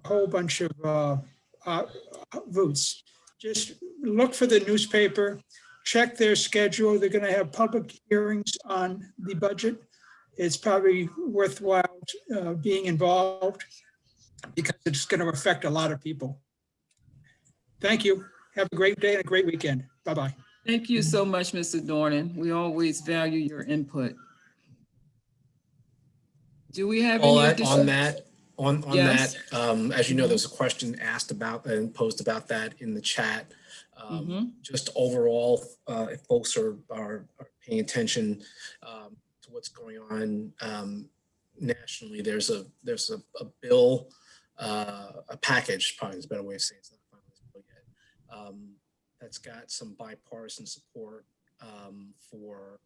A whole bunch of routes. Just look for the newspaper, check their schedule. They're going to have public hearings on the budget. It's probably worthwhile being involved because it's going to affect a lot of people. Thank you. Have a great day and a great weekend. Bye-bye. Thank you so much, Mr. Dornan. We always value your input. Do we have any additional? On Yes. that, as you know, there's a question asked about and posed about that in the chat. Just overall, if folks are paying attention to what's going on nationally, there's a bill, a package, probably is a better way of saying it's not final yet, that's got some bipartisan support for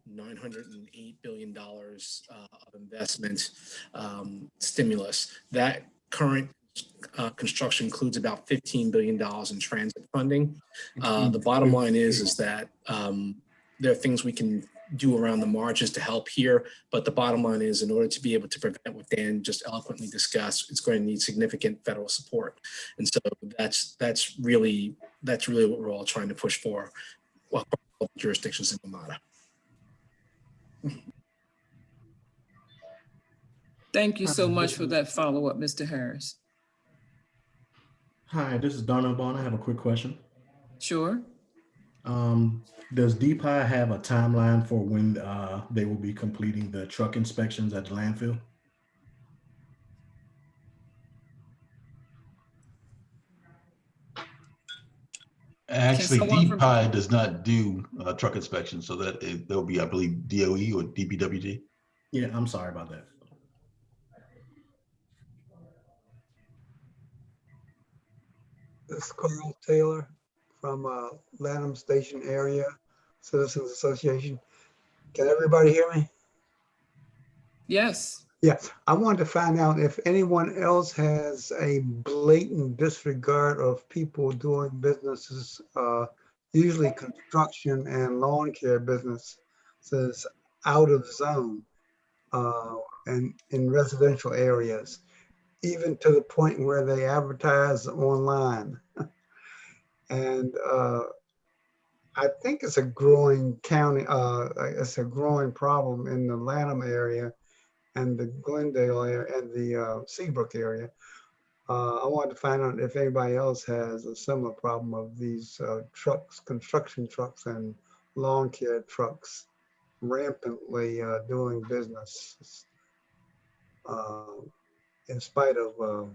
$908 billion of investment stimulus. That current construction includes about $15 billion in transit funding. The bottom line is that there are things we can do around the margins to help here, but the bottom line is in order to be able to prevent what Dan just eloquently discussed, it's going to need significant federal support. And so that's really what we're all trying to push for, well, jurisdictions in Vermont. Thank you so much for that follow-up, Mr. Harris. Hi, this is Darnell Bond. I have a quick question. Sure. Does DPI have a timeline for when they will be completing the truck inspections at the landfill? Actually, DPI does not do truck inspections, so that there'll be, I believe, DOE or DPWG. Yeah, I'm sorry about that. This is Carl Taylor from Lanham Station Area Citizens Association. Can everybody hear me? Yes. Yes. I wanted to find out if anyone else has a blatant disregard of people doing businesses, usually construction and lawn care businesses out of zone and in residential areas, even to the point where they advertise online. And I think it's a growing county, it's a growing problem in the Lanham area and the Glendale area and the Seabrook area. I wanted to find out if anybody else has a similar problem of these trucks, construction trucks and lawn care trucks rampantly doing business in spite of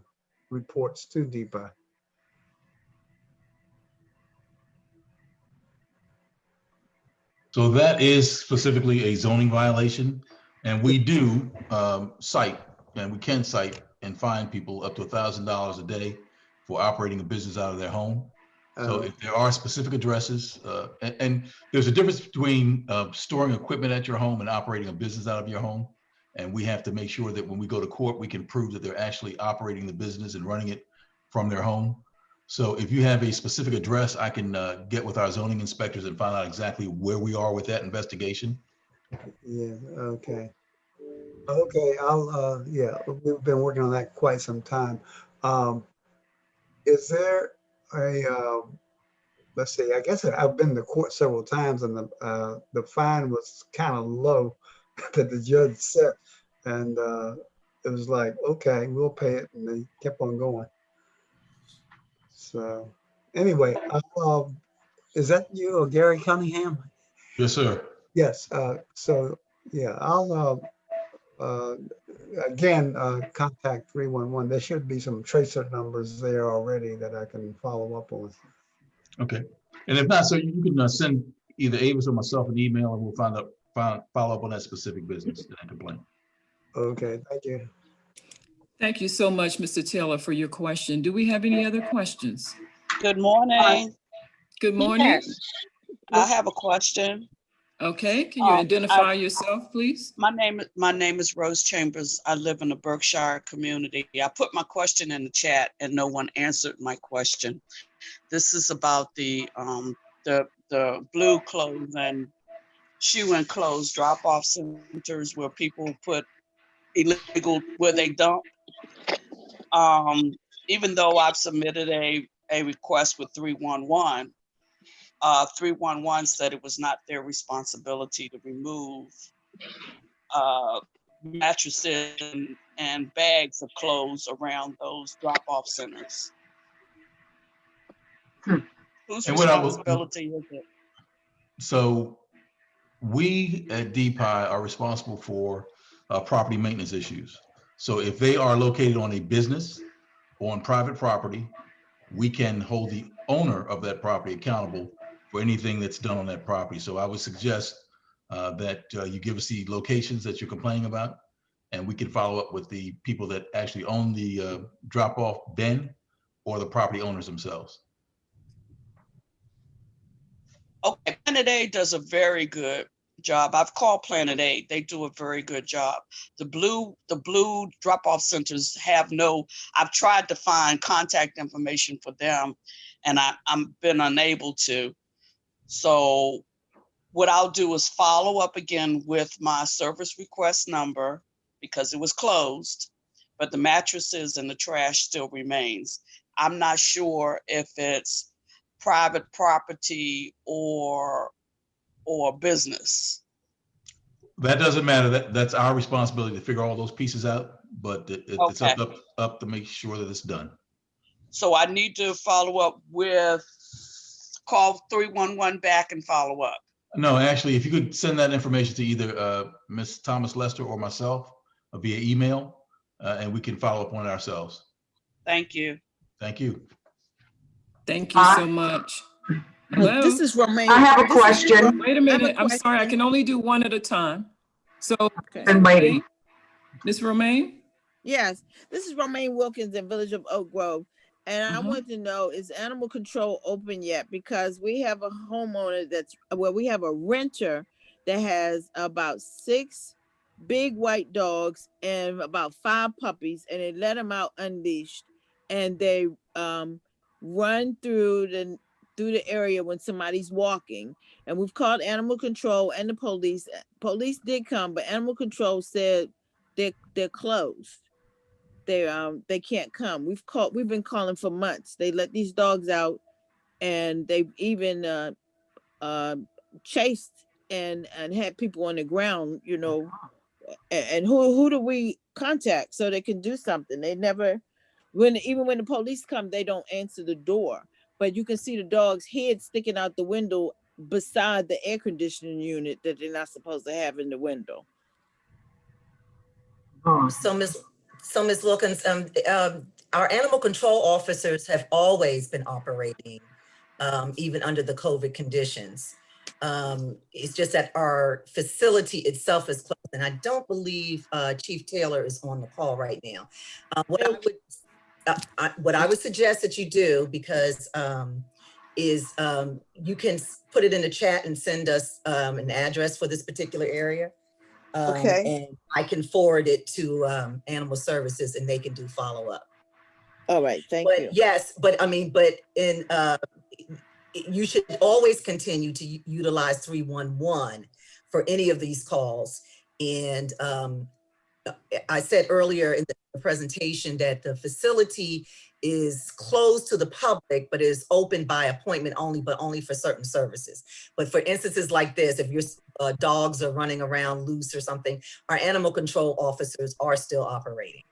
reports to DPI. So that is specifically a zoning violation, and we do cite, and we can cite and fine people up to $1,000 a day for operating a business out of their home. So if there are specific addresses, and there's a difference between storing equipment at your home and operating a business out of your home. And we have to make sure that when we go to court, we can prove that they're actually operating the business and running it from their home. So if you have a specific address, I can get with our zoning inspectors and find out exactly where we are with that investigation. Yeah, okay. Okay, I'll, yeah, we've been working on that quite some time. Is there a, let's see, I guess I've been to court several times and the fine was kind of low that the judge set. And it was like, okay, we'll pay it. And they kept on going. So anyway, is that you or Gary Cunningham? Yes, sir. Yes. So yeah, I'll again contact 311. There should be some tracer numbers there already that I can follow up on. Okay. And if not, so you can send either Avis or myself an email and we'll follow up on that specific business and complaint. Okay, thank you. Thank you so much, Mr. Taylor, for your question. Do we have any other questions? Good morning. Good morning. Yes. I have a question. Okay, can you identify yourself, please? My name is Rose Chambers. I live in the Berkshire community. I put my question in the chat and no one answered my question. This is about the blue clothes and shoe and clothes drop-off centers where people put illegal, where they dump. Even though I've submitted a request with 311, 311 said it was not their responsibility to remove mattresses and bags of clothes around those drop-off centers. Whose responsibility is it? So we at DPI are responsible for property maintenance issues. So if they are located on a business or on private property, we can hold the owner of that property accountable for anything that's done on that property. So I would suggest that you give us the locations that you're complaining about, and we can follow up with the people that actually own the drop-off bin or the property owners themselves. Okay, Planet A does a very good job. I've called Planet A. They do a very good job. The blue drop-off centers have no, I've tried to find contact information for them and I'm been unable to. So what I'll do is follow up again with my service request number because it was closed, but the mattresses and the trash still remains. I'm not sure if it's private property or business. That doesn't matter. That's our responsibility to figure all those pieces out, but it's up to make sure that it's done. So I need to follow up with, call 311 back and follow up. No, actually, if you could send that information to either Ms. Thomas Lester or myself via email, and we can follow up on it ourselves. Thank you. Thank you. Thank you so much. Hello? This is Romaine. I have a question. Wait a minute. I'm sorry. I can only do one at a time. So, Been waiting. Ms. Romaine? Yes, this is Romaine Wilkins in Village of Oak Grove. And I want to know, is animal control open yet? Because we have a homeowner we have a renter that has about 6 big white dogs and about 5 puppies, and they let them out unleashed, and they run through the area when somebody's walking. And we've called animal control and the police. Police did come, but animal control said they're closed. They can't come. We've been calling for months. They let these dogs out, and they've even chased and had people on the ground, you know. And who do we contact so they can do something? They never, even when the police come, they don't answer the door. But you can see the dog's head sticking out the window beside the air conditioning unit that they're not supposed to have in the window. So Ms. Wilkins, our animal control officers have always been operating, even under the COVID conditions. It's just that our facility itself is closed, and I don't believe Chief Taylor is on the call right now. What I would suggest that you do, because is you can put it in the chat and send us an address for this particular area. Okay. And I can forward it to Animal Services and they can do follow-up. All right, thank you. Yes, but you should always continue to utilize 311 for any of these calls. And I said earlier in the presentation that the facility is closed to the public, but is open by appointment only, but only for certain services. But for instances like this, if your dogs are running around loose or something, our animal control officers are still operating.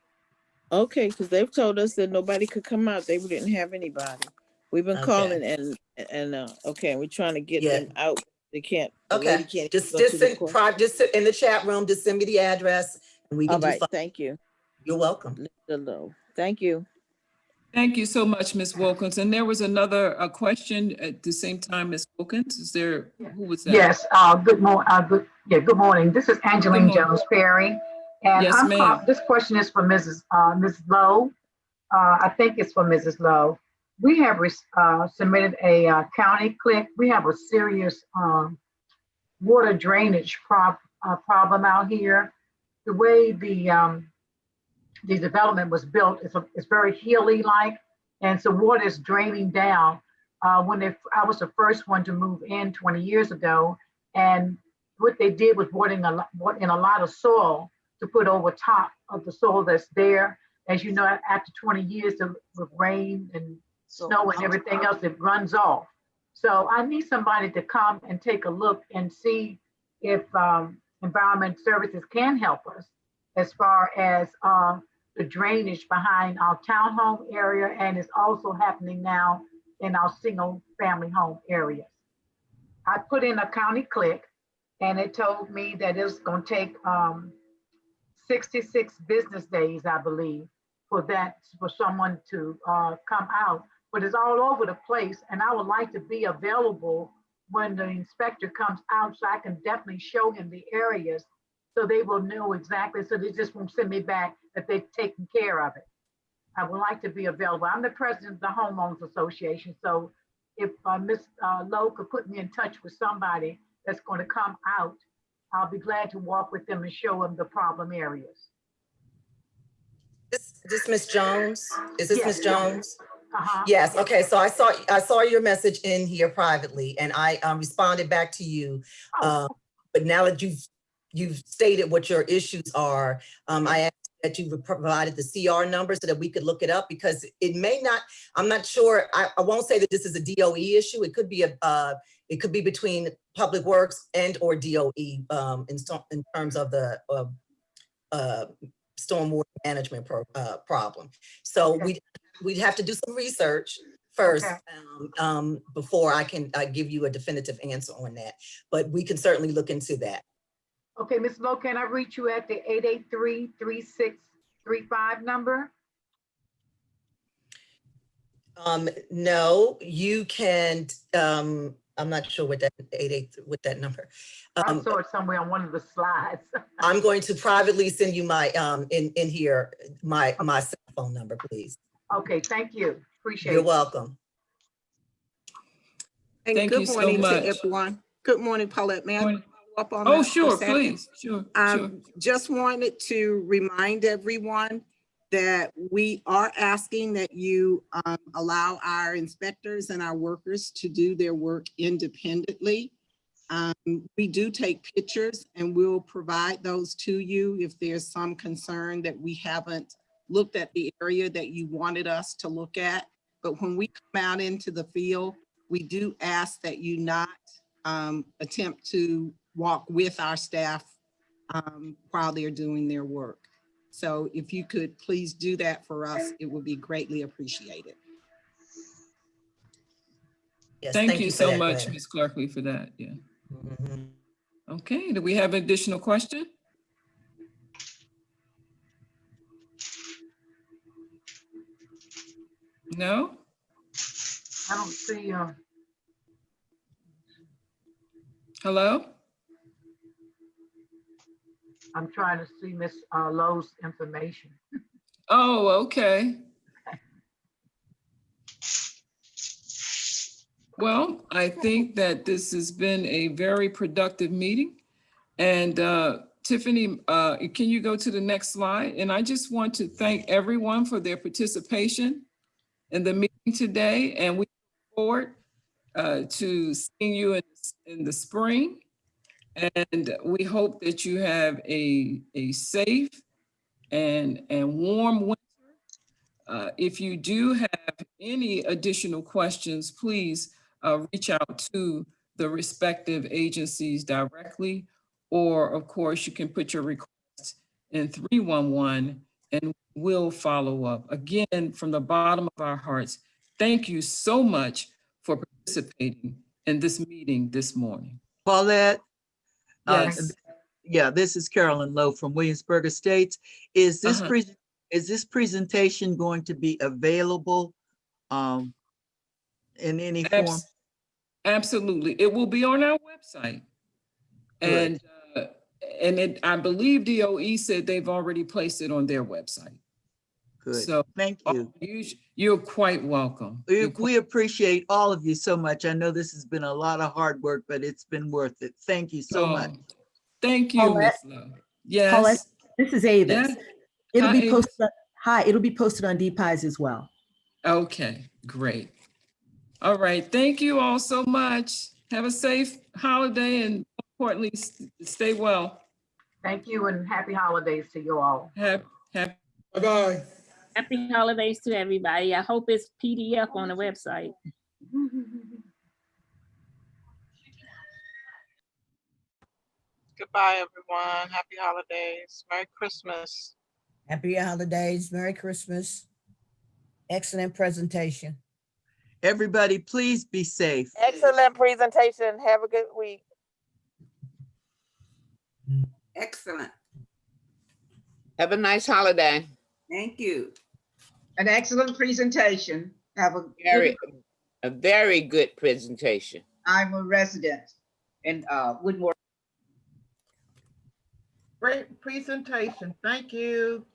Okay, because they've told us that nobody could come out. They didn't have anybody. We've been calling and we're trying to get them out. They can't. Okay, just in the chat room, just send me the address and we can All right, thank you. You're welcome. Thank you. Thank you so much, Ms. Wilkins. And there was another question at the same time, Ms. Wilkins. Is there, who was that? Yes, good morning. This is Angeline Jones Perry. And yes, ma'am. This question is for Mrs. Lowe. I think it's for Mrs. Lowe. We have submitted a county click. We have a serious water drainage problem out here. The way the development was built, it's very hilly-like, and so water is draining down. I was the first one to move in 20 years ago, and what they did was brought in a lot of soil to put over top of the soil that's there. As you know, after 20 years of rain and snow and everything else, it runs off. So I need somebody to come and take a look and see if Environment Services can help us as far as the drainage behind our townhome area, and it's also happening now in our single family home areas. I put in a county click, and it told me that it's going to take 66 business days, I believe, for someone to come out. But it's all over the place, and I would like to be available when the inspector comes out, so I can definitely show him the areas so they will know exactly, so they just won't send me back that they've taken care of it. I would like to be available. I'm the president of the Homeowners Association, so if Ms. Lowe could put me in touch with somebody that's going to come out, I'll be glad to walk with them and show them the problem areas. This Ms. Jones? Is this Yes. Ms. Jones? Uh-huh. Yes. Okay. So I saw your message in here privately, and I responded back to you. But now that you've stated what your issues are, I asked that you provided the CR number so that we could look it up, because it may not. I'm not sure. I won't say that this is a DOE issue. It could be it could be between Public Works and or DOE in terms of the stormwater management problem. So we'd have to do some research first before I can give you a definitive answer on that. But we can certainly look into that. Okay, Ms. Lowe, can I reach you at the 883-3635 number? No, you can. I'm not sure what that number. I saw it somewhere on one of the slides. I'm going to privately send you my in here my cell phone number, please. Okay, thank you. Appreciate it. You're welcome. And Thank good you so morning much. to everyone. Good morning, Paulette. May I follow up on Oh, that sure, for a second? please. Sure. Just wanted to remind everyone that we are asking that you allow our inspectors and our workers to do their work independently. We do take pictures, and we'll provide those to you if there's some concern that we haven't looked at the area that you wanted us to look at. But when we come out into the field, we do ask that you not attempt to walk with our staff while they're doing their work. So if you could please do that for us, it would be greatly appreciated. Yes, Thank you so for that, much, Glenn. Ms. Clarkley, for that. Yeah. Mhm. Okay, do we have an additional question? No? I don't see, Hello? I'm trying to see Ms. Lowe's information. Oh, okay. Well, I think that this has been a very productive meeting. And Tiffany, can you go to the next slide? And I just want to thank everyone for their participation in the meeting today. And we look forward to seeing you in the spring. And we hope that you have a safe and warm winter. If you do have any additional questions, please reach out to the respective agencies directly, or of course you can put your request in 311 and we'll follow up. Again, from the bottom of our hearts, thank you so much for participating in this meeting this morning. Paulette? Yes. Yeah, this is Carolyn Lowe from Williamsburg Estates. Is this presentation going to be available in any form? Absolutely. It will be on our website. Good. And I believe DOE said they've already placed it on their website. Good. So Thank you. You're quite welcome. We appreciate all of you so much. I know this has been a lot of hard work, but it's been worth it. Thank you so much. Thank you, Paulette? Ms. Lowe. Yes. Paulette, this is Avis. Yeah. It'll Hi, be Avis. posted. Hi, it'll be posted on DPIES as well. Okay, great. All right, thank you all so much. Have a safe holiday and importantly, stay well. Thank you and happy holidays to you all. Happy. Bye-bye. Happy holidays to everybody. I hope it's PDF on the website. Goodbye, everyone. Happy holidays. Merry Christmas. Happy holidays. Merry Christmas. Excellent presentation. Everybody, please be safe. Excellent presentation. Have a good week. Excellent. Have a nice holiday. Thank you. An excellent presentation. Have A very good presentation. I'm a resident in Woodmore. Great presentation. Thank you.